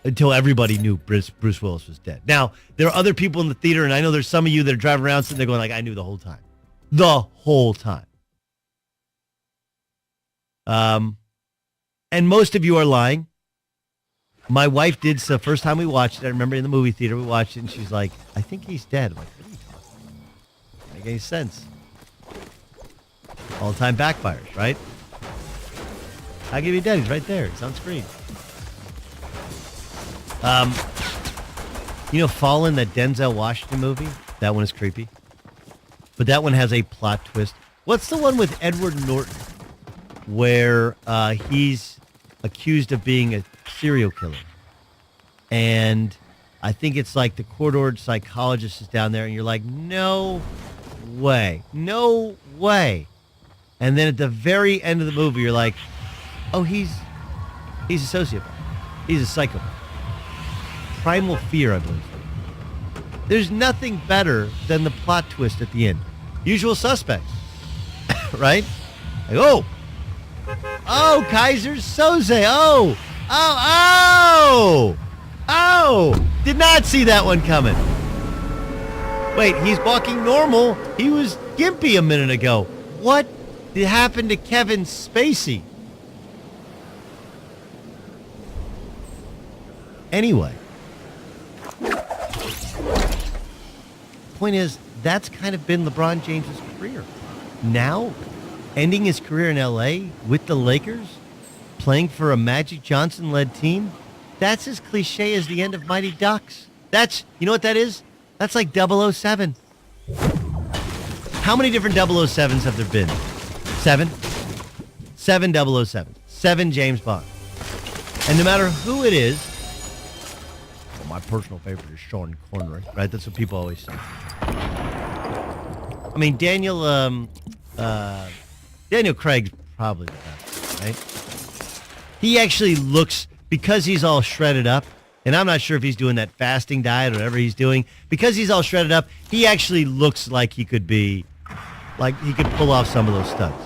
everybody knew Bruce Willis was dead. Now, there are other people in the theater, and I know there's some of you that are driving around sitting there going like, I knew the whole time. The whole time. And most of you are lying. My wife did, so the first time we watched it, I remember in the movie theater, we watched it, and she's like, I think he's dead. I'm like, what are you talking about? Doesn't make any sense. All-time backfires, right? I'll give you dead. He's right there. It's on screen. You know Fallen, that Denzel Washington movie? That one is creepy. But that one has a plot twist. What's the one with Edward Norton where he's accused of being a serial killer? And I think it's like the court-ordered psychologist is down there, and you're like, no way. No way. And then at the very end of the movie, you're like, oh, he's a sociopath. He's a psychopath. Primal Fear, I believe. There's nothing better than the plot twist at the end. Usual Suspects, right? Like, oh, Kaiser Soze. Oh, did not see that one coming. Wait, he's walking normal. He was gimpy a minute ago. What did happen to Kevin Spacey? Anyway, point is, that's kind of been LeBron James' career. Now, ending his career in L.A. with the Lakers, playing for a Magic Johnson-led team, that's as cliche as the end of Mighty Ducks. You know what that is? That's like 007. How many different 007s have there been? 7? 7 007s. 7 James Bond. And no matter who it is, well, my personal favorite is Sean Connery, right? That's what people always say. I mean, Daniel Craig's probably the best, right? He actually looks, because he's all shredded up, and I'm not sure if he's doing that fasting diet or whatever he's doing, because he's all shredded up, he actually looks like he could pull off some of those stunts.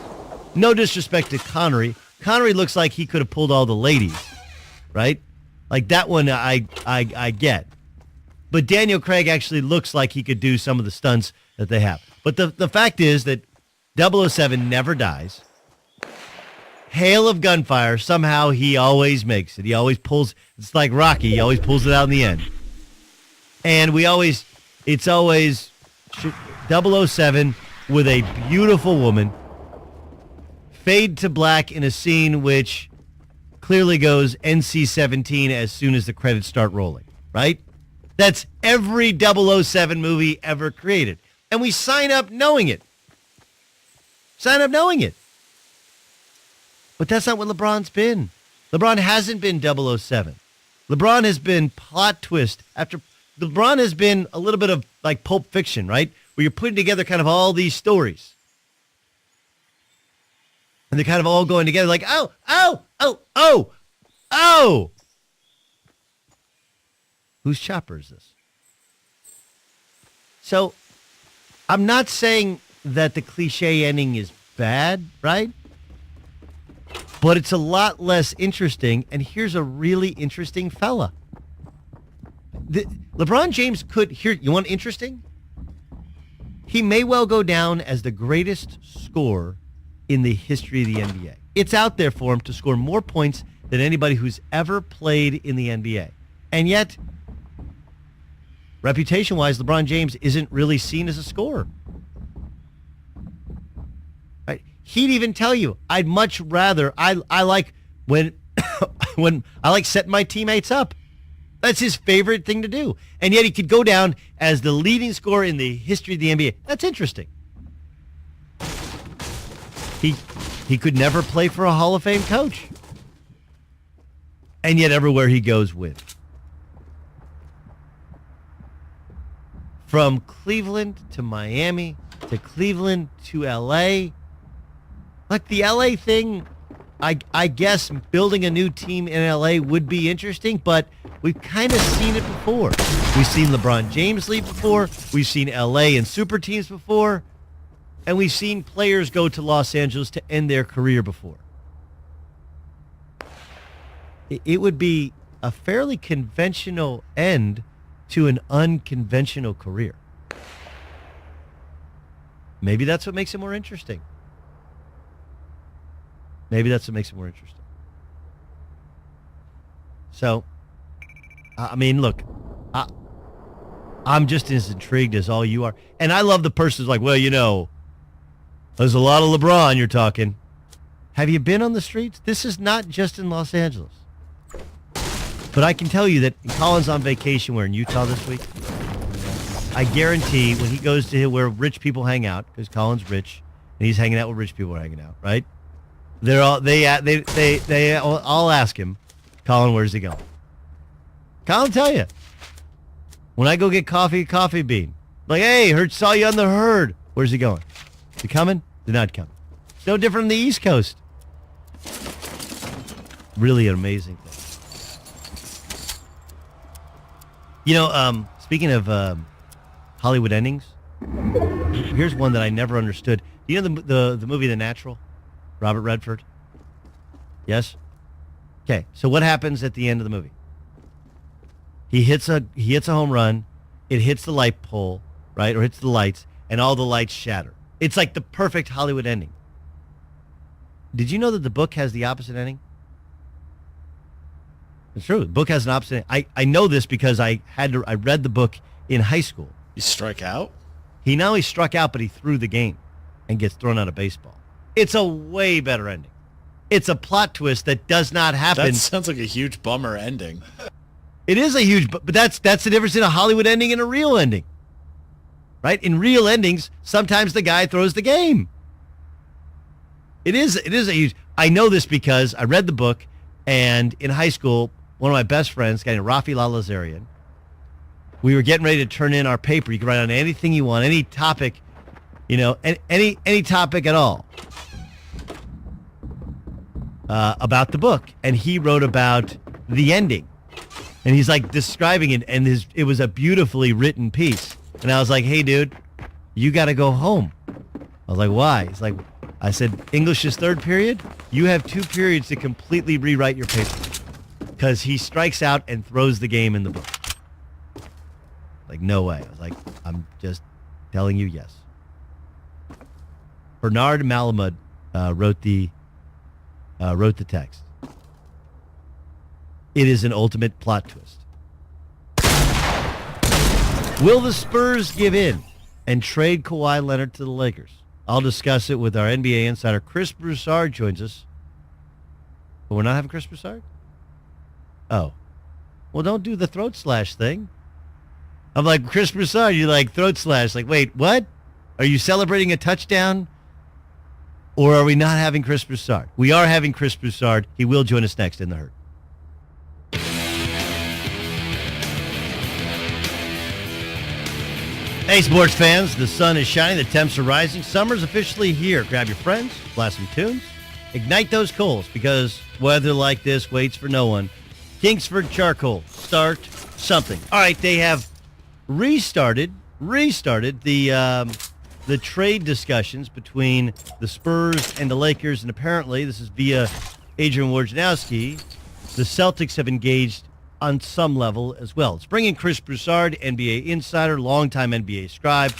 No disrespect to Connery. Connery looks like he could have pulled all the ladies, right? Like that one I get. But Daniel Craig actually looks like he could do some of the stunts that they have. But the fact is that 007 never dies. Hail of gunfire, somehow he always makes it. He always pulls, it's like Rocky, he always pulls it out in the end. And it's always 007 with a beautiful woman, fade to black in a scene which clearly goes NC-17 as soon as the credits start rolling, right? That's every 007 movie ever created. And we sign up knowing it. But that's not what LeBron's been. LeBron hasn't been 007. LeBron has been plot twist after. LeBron has been a little bit of like Pulp Fiction, right? Where you're putting together kind of all these stories. And they're kind of all going together like, oh. Whose chopper is this? So I'm not saying that the cliche ending is bad, right? But it's a lot less interesting, and here's a really interesting fella. LeBron James you want interesting? He may well go down as the greatest scorer in the history of the NBA. It's out there for him to score more points than anybody who's ever played in the NBA. And yet, reputation-wise, LeBron James isn't really seen as a scorer. He'd even tell you, I'd much rather, I like when I like setting my teammates up. That's his favorite thing to do. And yet he could go down as the leading scorer in the history of the NBA. That's interesting. He could never play for a Hall of Fame coach. And yet everywhere he goes wins. From Cleveland to Miami to Cleveland to L.A., like the LA thing, I guess building a new team in LA would be interesting, but we've kind of seen it before. We've seen LeBron James leave before. We've seen LA and super teams before. And we've seen players go to Los Angeles to end their career before. It would be a fairly conventional end to an unconventional career. Maybe that's what makes it more interesting. So, I mean, look, I'm just as intrigued as all you are. And I love the person who's like, well, you know, there's a lot of LeBron you're talking. Have you been on the streets? This is not just in Los Angeles. But I can tell you that Colin's on vacation. We're in Utah this week. I guarantee when he goes to where rich people hang out, because Colin's rich, and he's hanging out where rich people are hanging out, right? They all ask him, Colin, where's he going? Colin tell you. When I go get coffee bean. Like, hey, saw you on the herd. Where's he going? Is he coming? They're not coming. no different than the East Coast. Really an amazing thing. You know, speaking of Hollywood endings, here's one that I never understood. You know the movie The Natural? Robert Redford? Yes? Okay, so what happens at the end of the movie? He hits a home run, it hits the light pole, right? Or hits the lights, and all the lights shatter. It's like the perfect Hollywood ending. Did you know that the book has the opposite ending? It's true. The book has an opposite ending. I know this because I read the book in high school. You strike out? He not only struck out, but he threw the game and gets thrown out of baseball. It's a way better ending. It's a plot twist that does not happen. That sounds like a huge bummer ending. It is a huge, but that's the difference in a Hollywood ending and a real ending. Right? In real endings, sometimes the guy throws the game. It is a huge, I know this because I read the book, and in high school, one of my best friends, a guy named Rafi Lalazarian, we were getting ready to turn in our paper. You can write on anything you want, any topic, you know, any topic at all about the book. And he wrote about the ending. And he's like describing it, and it was a beautifully written piece. And I was like, hey, dude, you got to go home. I was like, why? He's like, I said, English is third period. You have 2 periods to completely rewrite your paper. Because he strikes out and throws the game in the book. Like, no way. I was like, I'm just telling you yes. Bernard Malamud wrote the text. It is an ultimate plot twist. Will the Spurs give in and trade Kawhi Leonard to the Lakers? I'll discuss it with our NBA insider. Chris Broussard joins us. But we're not having Chris Broussard? Oh. Well, don't do the throat slash thing. I'm like, Chris Broussard, you like throat slash. Like, wait, what? Are you celebrating a touchdown? Or are we not having Chris Broussard? We are having Chris Broussard. He will join us next in The Herd. Hey, sports fans. The sun is shining. The temps are rising. Summer's officially here. Grab your friends. Blast some tunes. Ignite those coals because weather like this waits for no one. Kingsford Charcoal. Start something. All right, they have restarted the trade discussions between the Spurs and the Lakers, and apparently, this is via Adrian Wojnarowski, the Celtics have engaged on some level as well. Let's bring in Chris Broussard, NBA insider, longtime NBA scribe,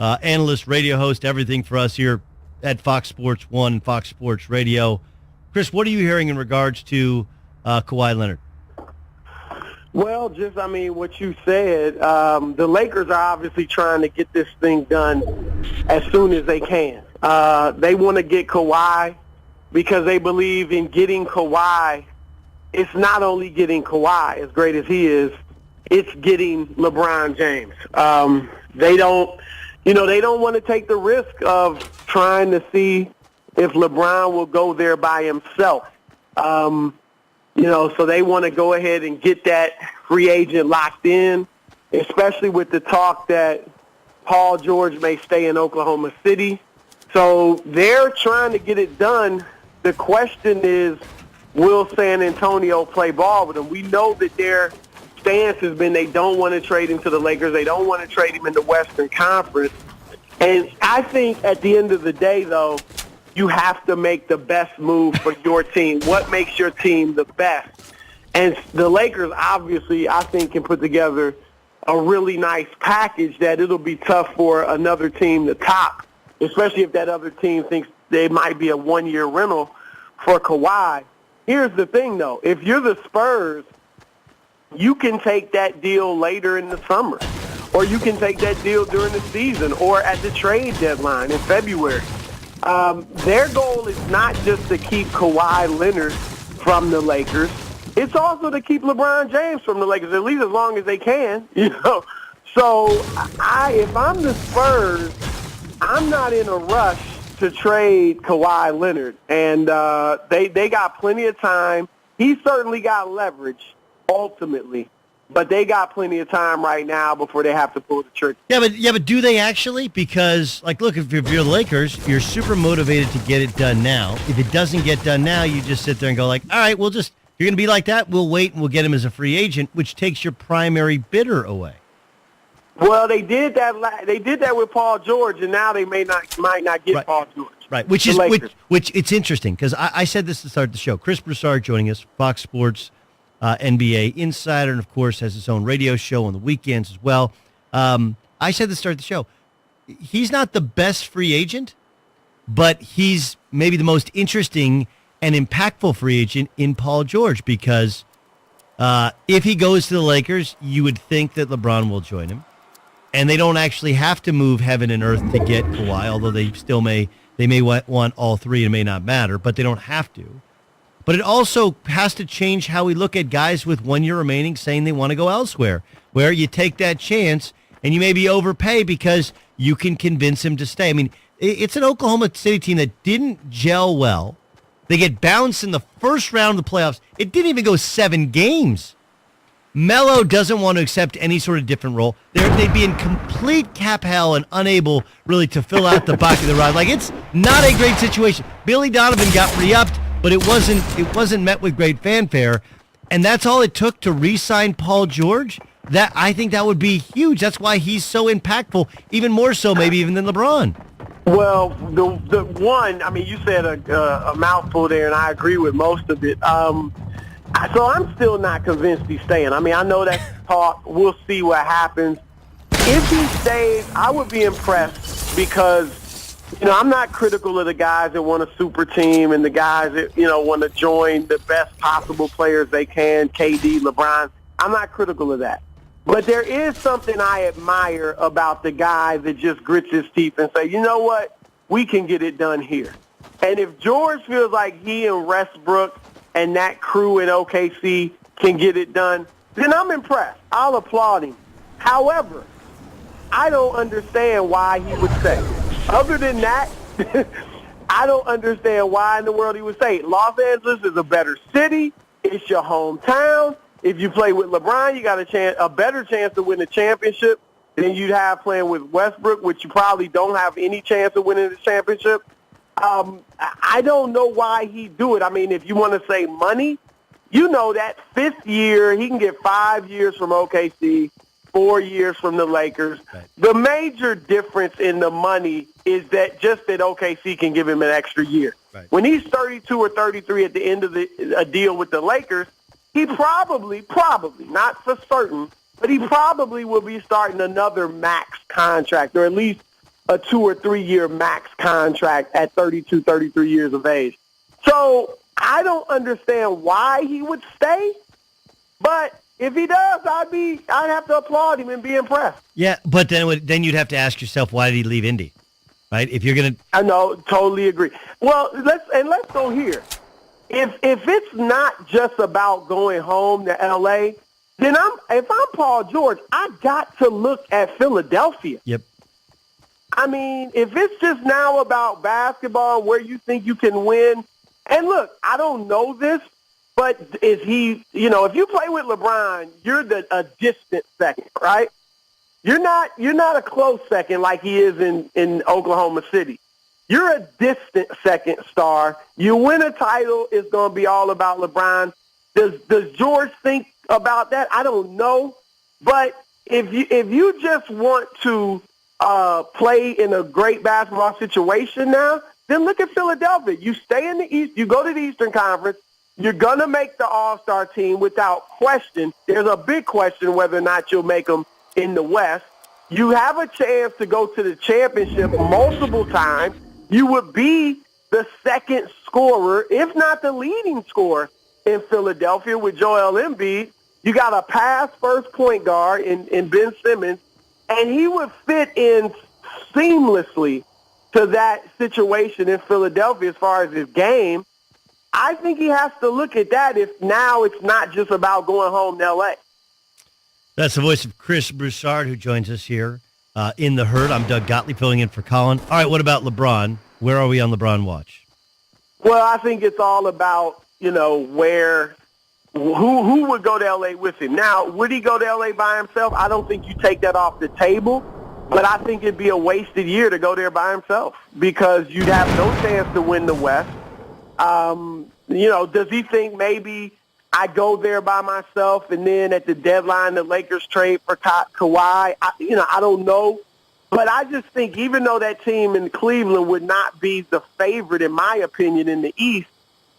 analyst, radio host, everything for us here at Fox Sports 1, Fox Sports Radio. Chris, what are you hearing in regards to Kawhi Leonard? Well, what you said, the Lakers are obviously trying to get this thing done as soon as they can. They want to get Kawhi because they believe in getting Kawhi. It's not only getting Kawhi, as great as he is, it's getting LeBron James. They don't want to take the risk of trying to see if LeBron will go there by himself. So they want to go ahead and get that free agent locked in, especially with the talk that Paul George may stay in Oklahoma City. So they're trying to get it done. The question is, will San Antonio play ball with them? We know that their stance has been they don't want to trade him to the Lakers. They don't want to trade him in the Western Conference. And I think at the end of the day, though, you have to make the best move for your team. What makes your team the best? And the Lakers, obviously, I think, can put together a really nice package that it'll be tough for another team to top, especially if that other team thinks they might be a one-year rental for Kawhi. Here's the thing, though. If you're the Spurs, you can take that deal later in the summer, or you can take that deal during the season or at the trade deadline in February. Their goal is not just to keep Kawhi Leonard from the Lakers. It's also to keep LeBron James from the Lakers, at least as long as they can. So if I'm the Spurs, I'm not in a rush to trade Kawhi Leonard. And they got plenty of time. He certainly got leverage, ultimately. but they got plenty of time right now before they have to pull the trigger. Yeah, but do they actually? Because, like, look, if you're the Lakers, you're super motivated to get it done now. If it doesn't get done now, you just sit there and go like, all right, you're going to be like that, we'll wait and we'll get him as a free agent, which takes your primary bidder away. Well, they did that. They did that with Paul George, and now they might not get Right. Paul George. Right, which it's interesting because I said this to start the show. Chris Broussard joining us, Fox Sports NBA insider, and of course has his own radio show on the weekends as well. I said this to start the show. He's not the best free agent, but he's maybe the most interesting and impactful free agent in Paul George because if he goes to the Lakers, you would think that LeBron will join him. And they don't actually have to move heaven and earth to get Kawhi, although they may want all three and it may not matter, but they don't have to. But it also has to change how we look at guys with 1 year remaining saying they want to go elsewhere, where you take that chance and you maybe overpay because you can convince him to stay. I mean, it's an Oklahoma City team that didn't gel well. They get bounced in the first round of the playoffs. It didn't even go 7 games. Melo doesn't want to accept any sort of different role. They'd be in complete cap hell and unable really to fill out the back of the ride. Like, it's not a great situation. Billy Donovan got re-upped, but it wasn't met with great fanfare, and that's all it took to re-sign Paul George. That I think that would be huge. That's why he's so impactful, even more so maybe even than LeBron. Well, the one, I mean, you said a mouthful there, and I agree with most of it. So I'm still not convinced he's staying. I mean, I know that's talk. We'll see what happens. If he stays, I would be impressed because, I'm not critical of the guys that want a super team and the guys that, want to join the best possible players they can, KD, LeBron. I'm not critical of that. But there is something I admire about the guy that just grits his teeth and say, you know what, we can get it done here. And if George feels like he and Westbrook and that crew in OKC can get it done, then I'm impressed. I'll applaud him. However, I don't understand why he would stay. Other than that, I don't understand why in the world he would stay. Los Angeles is a better city. It's your hometown. If you play with LeBron, you got a better chance to win a championship than you'd have playing with Westbrook, which you probably don't have any chance of winning the championship. I don't know why he'd do it. I mean, if you want to say money, that 5th year, he can get 5 years from OKC, 4 years from the Lakers. Right. The major difference in the money is that OKC can give him an extra year. Right. When he's 32 or 33 at the end of a deal with the Lakers, he probably, not for certain, but he probably will be starting another max contract, or at least a 2 or 3 year max contract at 32, 33 years of age. So I don't understand why he would stay, but if he does, I'd have to applaud him and be impressed. Yeah, but then you'd have to ask yourself, why did he leave Indy? Right? If you're gonna, I know, totally agree. Well, let's go here. If it's not just about going home to LA, then if I'm Paul George, I got to look at Philadelphia. Yep. I mean, if it's just now about basketball, where you think you can win, and look, I don't know this, but is he, if you play with LeBron, you're a distant second, right? You're not a close second like he is in Oklahoma City. You're a distant second star. You win a title, it's going to be all about LeBron. Does George think about that? I don't know. But if you just want to play in a great basketball situation now, then look at Philadelphia. You stay in the East. You go to the Eastern Conference. You're going to make the All-Star team without question. There's a big question whether or not you'll make them in the West. You have a chance to go to the championship multiple times. You would be the second scorer, if not the leading scorer, in Philadelphia with Joel Embiid. You got a pass-first point guard in Ben Simmons, and he would fit in seamlessly to that situation in Philadelphia as far as his game. I think he has to look at that if now it's not just about going home to L.A. That's the voice of Chris Broussard, who joins us here in the Herd. I'm Doug Gottlieb filling in for Colin. All right, what about LeBron? Where are we on LeBron watch? Well, I think it's all about, where who would go to L.A. with him? Now, would he go to L.A. by himself? I don't think you take that off the table, but I think it'd be a wasted year to go there by himself because you'd have no chance to win the West. Does he think maybe I go there by myself and then at the deadline the Lakers trade for Kawhi? I don't know. But I just think even though that team in Cleveland would not be the favorite, in my opinion, in the East,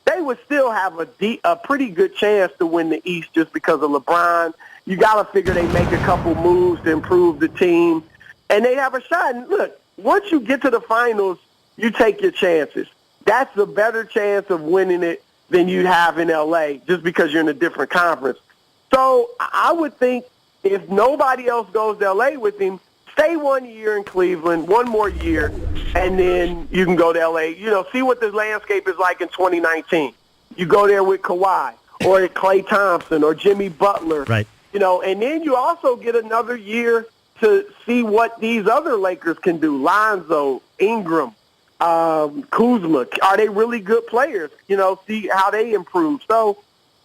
they would still have a pretty good chance to win the East just because of LeBron. You got to figure they make a couple moves to improve the team, and they have a shot. And look, once you get to the finals, you take your chances. That's a better chance of winning it than you'd have in L.A. just because you're in a different conference. So I would think if nobody else goes to L.A. with him, stay 1 year in Cleveland, one more year, and then you can go to L.A. See what the landscape is like in 2019. You go there with Kawhi or Klay Thompson or Jimmy Butler. Right. And then you also get another year to see what these other Lakers can do. Lonzo, Ingram, Kuzma. Are they really good players? See how they improve. So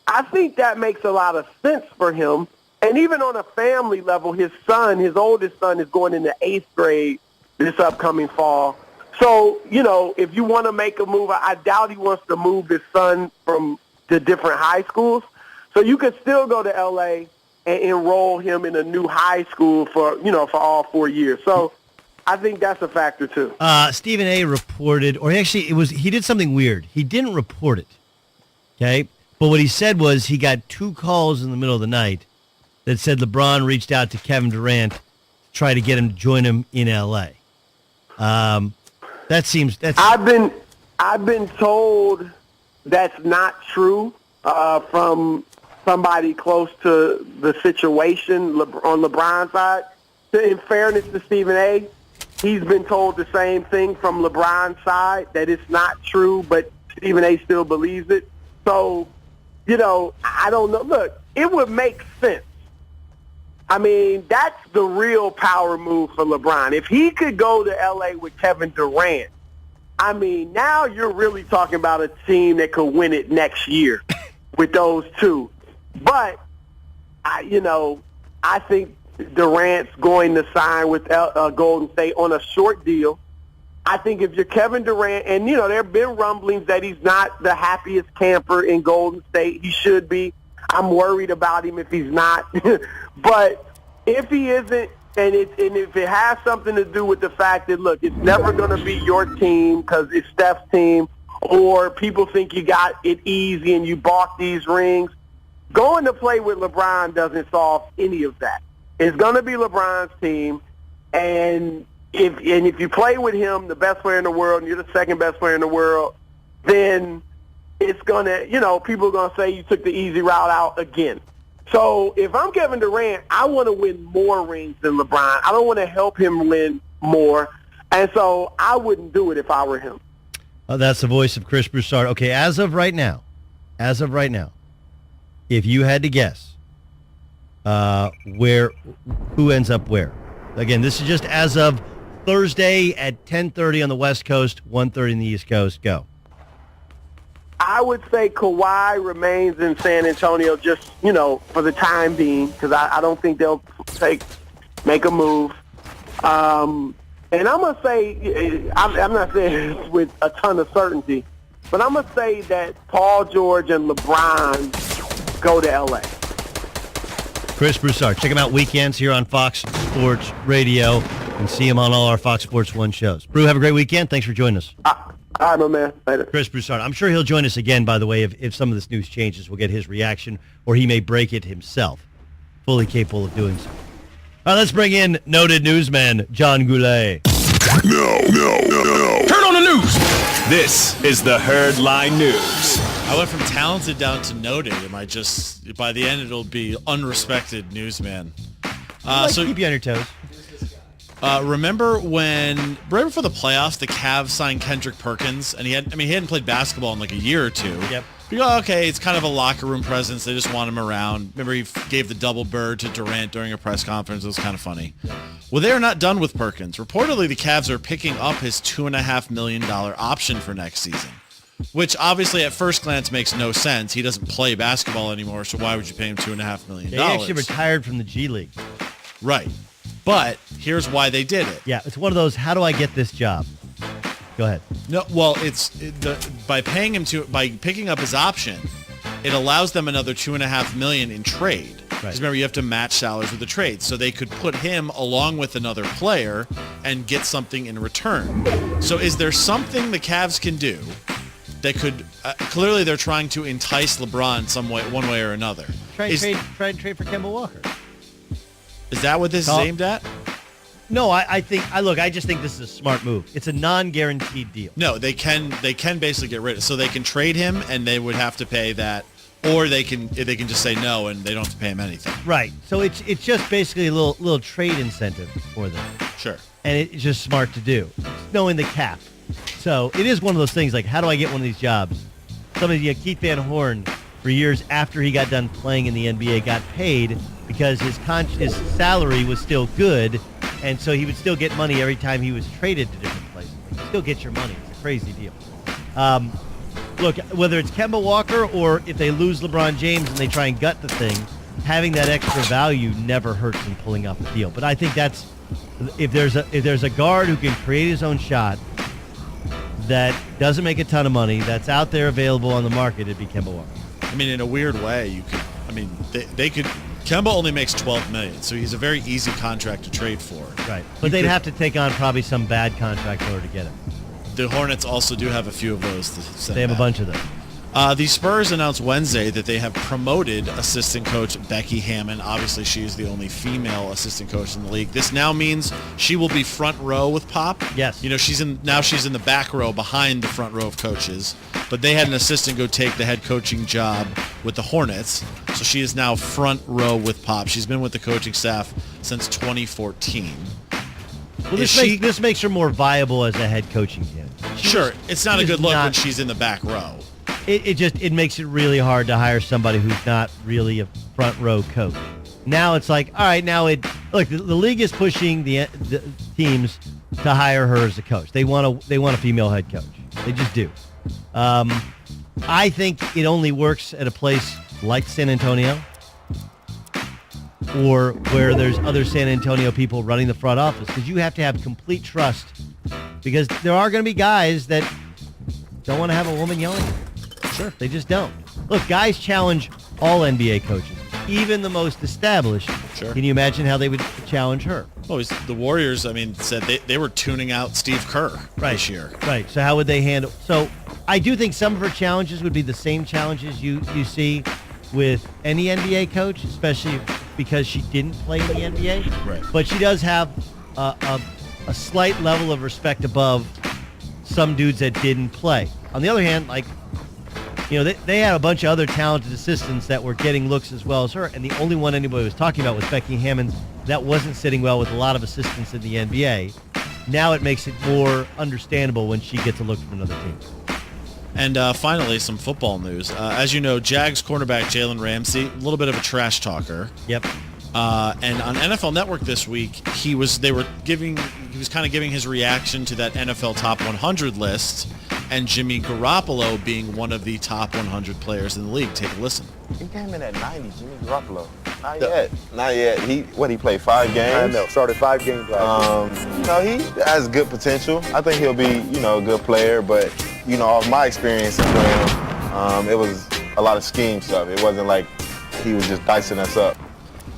I think that makes a lot of sense for him. And even on a family level, his oldest son, is going into 8th grade this upcoming fall. So, if you want to make a move, I doubt he wants to move his son from the different high schools. So you could still go to L.A. and enroll him in a new high school for all 4 years. So I think that's a factor, too. Stephen A. reported, or actually he did something weird. He didn't report it, okay? But what he said was he got 2 calls in the middle of the night that said LeBron reached out to Kevin Durant to try to get him to join him in L.A. That's. I've been told that's not true from somebody close to the situation on LeBron's side. In fairness to Stephen A., he's been told the same thing from LeBron's side, that it's not true, but Stephen A. still believes it. So, I don't know. Look, it would make sense. I mean, that's the real power move for LeBron. If he could go to L.A. with Kevin Durant, I mean, now you're really talking about a team that could win it next year with those two. But, I think Durant's going to sign with Golden State on a short deal. I think if you're Kevin Durant, and, there have been rumblings that he's not the happiest camper in Golden State. He should be. I'm worried about him if he's not. But if he isn't, and if it has something to do with the fact that, look, it's never going to be your team because it's Steph's team, or people think you got it easy and you bought these rings, going to play with LeBron doesn't solve any of that. It's going to be LeBron's team, and if you play with him, the best player in the world, and you're the second best player in the world, then it's going to, people are going to say you took the easy route out again. So if I'm Kevin Durant, I want to win more rings than LeBron. I don't want to help him win more. And so I wouldn't do it if I were him. That's the voice of Chris Broussard. Okay, as of right now, if you had to guess who ends up where? Again, this is just as of Thursday at 10:30 on the West Coast, 1:30 on the East Coast. Go. I would say Kawhi remains in San Antonio just, for the time being, because I don't think they'll make a move. And I'm going to say, I'm not saying this with a ton of certainty, but I'm going to say that Paul George and LeBron go to L.A. Chris Broussard. Check him out weekends here on Fox Sports Radio and see him on all our Fox Sports 1 shows. Brew, have a great weekend. Thanks for joining us. All right, my man. Later. Chris Broussard. I'm sure he'll join us again, by the way, if some of this news changes. We'll get his reaction, or he may break it himself. Fully capable of doing so. All right, let's bring in noted newsman John Goulet. No. Turn on the news. This is the Herd Line News. I went from talented down to noted. By the end, it'll be unrespected newsman. So keep you on your toes. Remember right before the playoffs, the Cavs signed Kendrick Perkins, and he hadn't played basketball in like a year or two. Yep. You go, okay, it's kind of a locker room presence. They just want him around. Remember, he gave the double bird to Durant during a press conference. It was kind of funny. Well, they are not done with Perkins. Reportedly, the Cavs are picking up his $2.5 million option for next season. Which obviously at first glance makes no sense. He doesn't play basketball anymore, so why would you pay him $2.5 million? He actually retired from the G League. Right. But here's why they did it. Yeah, it's one of those, how do I get this job? Go ahead. No, well, by picking up his option, it allows them another $2.5 million in trade. Because remember, you have to match salaries with the trade. So they could put him along with another player and get something in return. So is there something the Cavs can do that could clearly they're trying to entice LeBron one way or another? Try and trade for Kemba Walker. Is that what this is aimed at? No, I just think this is a smart move. It's a non-guaranteed deal. No, they can basically get rid of it. So they can trade him and they would have to pay that, or they can just say no and they don't have to pay him anything. Right. So it's just basically a little trade incentive for them. Sure. And it's just smart to do, knowing the cap. So it is one of those things like, how do I get one of these jobs? Keith Van Horn, for years after he got done playing in the NBA, got paid because his salary was still good, and so he would still get money every time he was traded to different places. You still get your money. It's a crazy deal. Look, whether it's Kemba Walker or if they lose LeBron James and they try and gut the thing, having that extra value never hurts in pulling off a deal. But I think that's if there's a guard who can create his own shot that doesn't make a ton of money, that's out there available on the market, it'd be Kemba Walker. I mean, in a weird way, you could. I mean, they could. Kemba only makes $12 million, so he's a very easy contract to trade for. Right, but they'd have to take on probably some bad contract in order to get him. The Hornets also do have a few of those. They have a bunch of them. The Spurs announced Wednesday that they have promoted assistant coach Becky Hammon. Obviously, she is the only female assistant coach in the league. This now means she will be front row with Pop. Yes. You know, she's in the back row behind the front row of coaches. But they had an assistant go take the head coaching job with the Hornets. So she is now front row with Pop. She's been with the coaching staff since 2014. Well, this makes her more viable as a head coaching candidate. Sure, it's not a good look when she's in the back row. It makes it really hard to hire somebody who's not really a front row coach. Now it's like, all right, the league is pushing the teams to hire her as a coach. They want a female head coach. They just do. I think it only works at a place like San Antonio or where there's other San Antonio people running the front office, because you have to have complete trust, because there are going to be guys that don't want to have a woman yelling. Sure. They just don't. Look, guys challenge all NBA coaches, even the most established. Sure. Can you imagine how they would challenge her? Oh, the Warriors, said they were tuning out Steve Kerr this year. Right. So how would they handle? So I do think some of her challenges would be the same challenges you see with any NBA coach, especially because she didn't play in the NBA. Right. But she does have a slight level of respect above some dudes that didn't play. On the other hand, they had a bunch of other talented assistants that were getting looks as well as her, and the only one anybody was talking about was Becky Hammon. That wasn't sitting well with a lot of assistants in the NBA. Now it makes it more understandable when she gets a look from another team. And finally, some football news. As you know, Jags cornerback Jalen Ramsey, a little bit of a trash talker. Yep. And on NFL Network this week, he was kind of giving his reaction to that NFL Top 100 list, and Jimmy Garoppolo being one of the top 100 players in the league. Take a listen. He came in at 90, Jimmy Garoppolo. Not yet. He played 5 games? I know, started 5 games last year. He has good potential. I think he'll be, a good player, but, off my experience in playing him, it was a lot of scheme stuff. It wasn't like he was just dicing us up.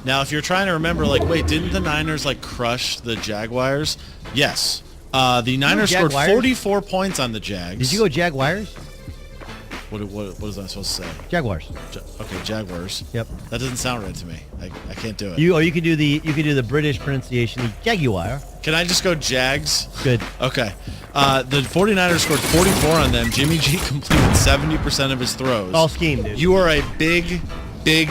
Now, if you're trying to remember, wait, didn't the Niners, crush the Jaguars? Yes. The Niners scored 44 points on the Jags. Did you go Jaguars? What was I supposed to say? Jaguars. Okay, Jaguars. Yep. That doesn't sound right to me. I can't do it. You could do the British pronunciation, the Jaguar. Can I just go Jags? Good. Okay. The 49ers scored 44 on them. Jimmy G completed 70% of his throws. All scheme, dude. You are a big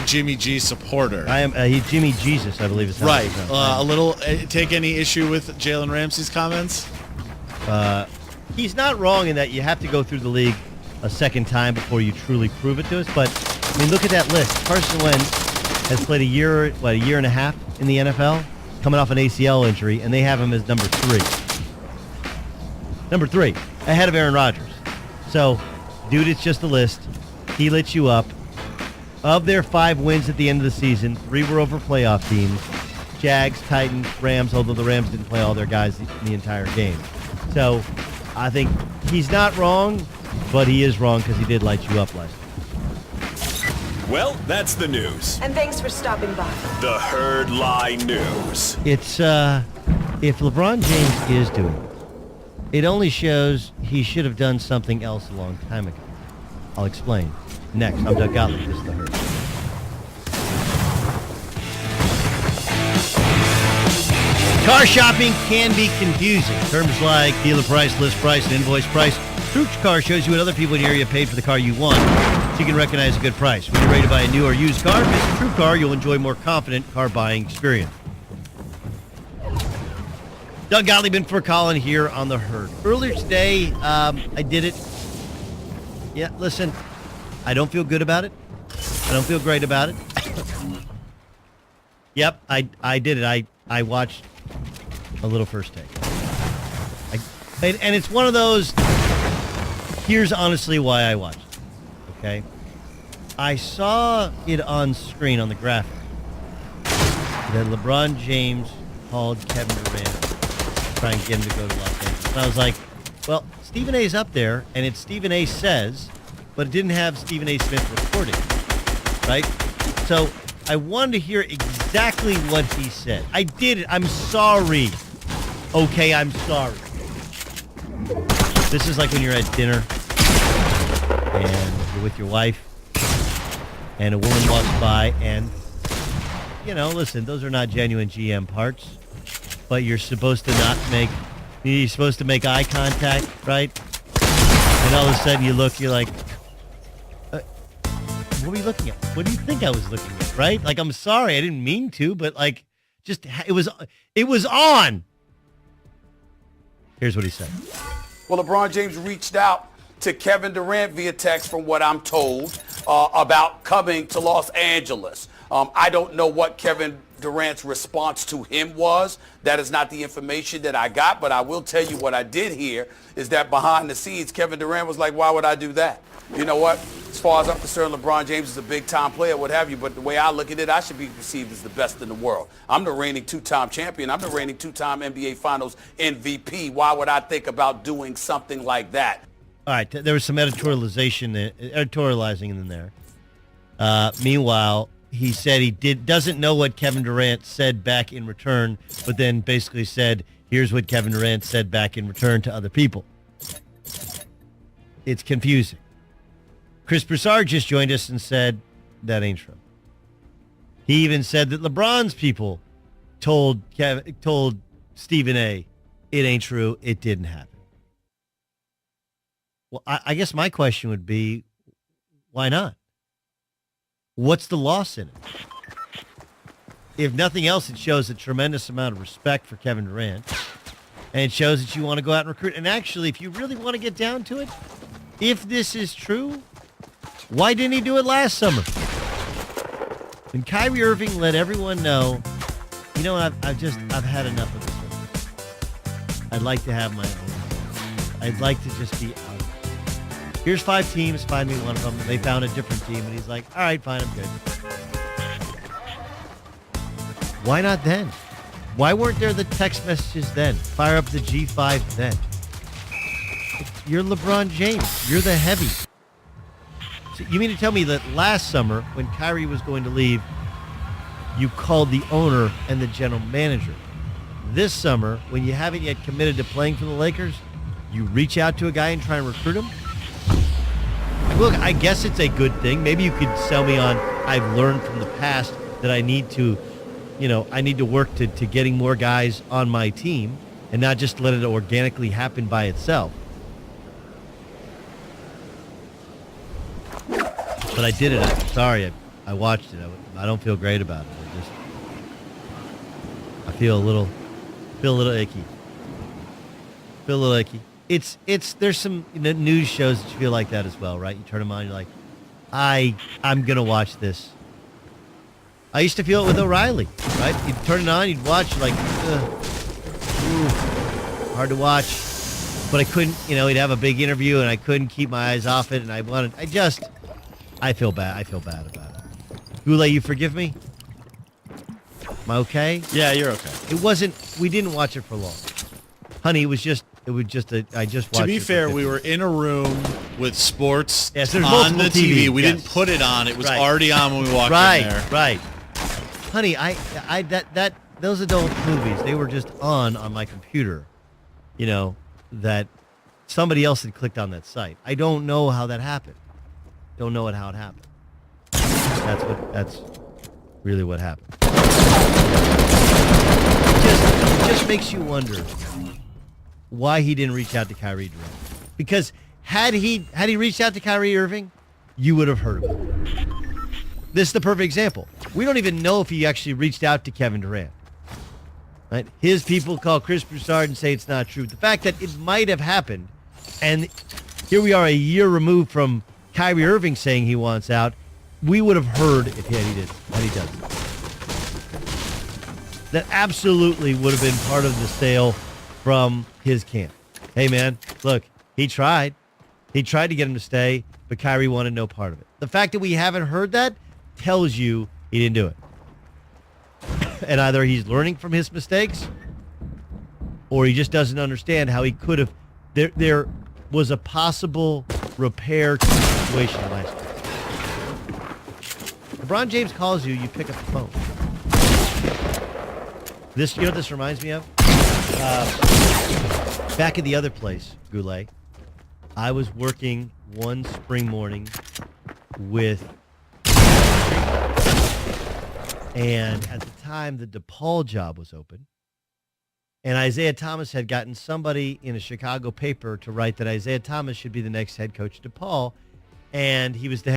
Jimmy G supporter. I am. He's Jimmy Jesus, I believe is how right. A little. Take any issue with Jalen Ramsey's comments? He's not wrong in that you have to go through the league a second time before you truly prove it to us. But look at that list. Carson Wentz has played a year and a half in the NFL, coming off an ACL injury, and they have him as number 3. Number 3, ahead of Aaron Rodgers. So Dude, it's just a list. He lit you up. Of their 5 wins at the end of the season, 3 were over playoff teams. Jags, Titans, Rams, although the Rams didn't play all their guys in the entire game. So I think he's not wrong, but he is wrong because he did light you up last night. Well, that's the news. And thanks for stopping by. The Herd Lie News. It's, if LeBron James is doing it, it only shows he should have done something else a long time ago. I'll explain. Next, I'm Doug Gottlieb. This is The Herd. Car shopping can be confusing. Terms like dealer price, list price, and invoice price. True Car shows you what other people in the area paid for the car you want, so you can recognize a good price. When you're ready to buy a new or used car, visit True Car. You'll enjoy a more confident car buying experience. Doug Gottlieb in for Colin here on The Herd. Earlier today, I did it. Yeah, listen, I don't feel good about it. I don't feel great about it. Yep, I did it. I watched a little First Take. And it's one of those, here's honestly why I watched it, okay? I saw it on screen on the graphic that LeBron James called Kevin Durant to try and get him to go to Los Angeles. And I was like, well, Stephen A's up there, and it's Stephen A says, but it didn't have Stephen A. Smith recording, right? So I wanted to hear exactly what he said. I did it. I'm sorry. Okay, I'm sorry. This is like when you're at dinner and you're with your wife and a woman walks by and, you know, listen, those are not genuine GM parts, but you're supposed to make eye contact, right? And all of a sudden you look, you're like, what were you looking at? What do you think I was looking at, right? Like, I'm sorry, I didn't mean to, but like, just, it was on. Here's what he said. Well, LeBron James reached out to Kevin Durant via text, from what I'm told, about coming to Los Angeles. I don't know what Kevin Durant's response to him was. That is not the information that I got, but I will tell you what I did hear is that behind the scenes, Kevin Durant was like, why would I do that? You know what? As far as I'm concerned, LeBron James is a big-time player, what have you, but the way I look at it, I should be perceived as the best in the world. I'm the reigning 2-time champion. I'm the reigning 2-time NBA Finals MVP. Why would I think about doing something like that? All right, there was some editorializing in there. Meanwhile, he said he doesn't know what Kevin Durant said back in return, but then basically said, here's what Kevin Durant said back in return to other people. It's confusing. Chris Broussard just joined us and said that ain't true. He even said that LeBron's people told Stephen A. it ain't true, it didn't happen. Well, I guess my question would be, why not? What's the loss in it? If nothing else, it shows a tremendous amount of respect for Kevin Durant, and it shows that you want to go out and recruit. And actually, if you really want to get down to it, if this is true, why didn't he do it last summer? When Kyrie Irving let everyone know, you know what, I've had enough of this. I'd like to have my own. I'd like to just be out. Here's 5 teams, find me one of them. They found a different team, and he's like, all right, fine, I'm good. Why not then? Why weren't there the text messages then? Fire up the G5 then. You're LeBron James. You're the heavy. So you mean to tell me that last summer, when Kyrie was going to leave, you called the owner and the general manager? This summer, when you haven't yet committed to playing for the Lakers, you reach out to a guy and try and recruit him? Look, I guess it's a good thing. Maybe you could sell me on, I've learned from the past that I need to, I need to work to getting more guys on my team and not just let it organically happen by itself. But I did it. I'm sorry. I watched it. I don't feel great about it. I feel a little icky. Feel a little icky. There's some news shows that you feel like that as well, right? You turn them on, you're like, I'm gonna watch this. I used to feel it with O'Reilly, right? You'd turn it on, you'd watch, like, hard to watch. But I couldn't, he'd have a big interview, and I couldn't keep my eyes off it, and I feel bad. I feel bad about it. Goulet, you forgive me? Am I okay? Yeah, you're okay. We didn't watch it for long. Honey, I just watched it. To be fair, we were in a room with sports there's on multiple the TV. TVs, We yes. didn't put it on. It was Right. already on when we walked in there. Right. Honey, those adult movies, they were just on my computer, that somebody else had clicked on that site. I don't know how that happened. Don't know how it happened. That's really what happened. It just makes you wonder why he didn't reach out to Kyrie Durant. Because had he reached out to Kyrie Irving, you would have heard of it. This is the perfect example. We don't even know if he actually reached out to Kevin Durant. Right? His people call Chris Broussard and say it's not true. The fact that it might have happened, and here we are a year removed from Kyrie Irving saying he wants out, we would have heard if he does. That absolutely would have been part of the sale from his camp. Hey, man, look, he tried. He tried to get him to stay, but Kyrie wanted no part of it. The fact that we haven't heard that tells you he didn't do it. And either he's learning from his mistakes, or he just doesn't understand how he could have. There was a possible repair to the situation last year. LeBron James calls you, you pick up the phone. This, you know what this reminds me of? Back at the other place, Goulet, I was working one spring morning with, and at the time the DePaul job was open, and Isaiah Thomas had gotten somebody in a Chicago paper to write that Isaiah Thomas should be the next head coach at DePaul, and he was the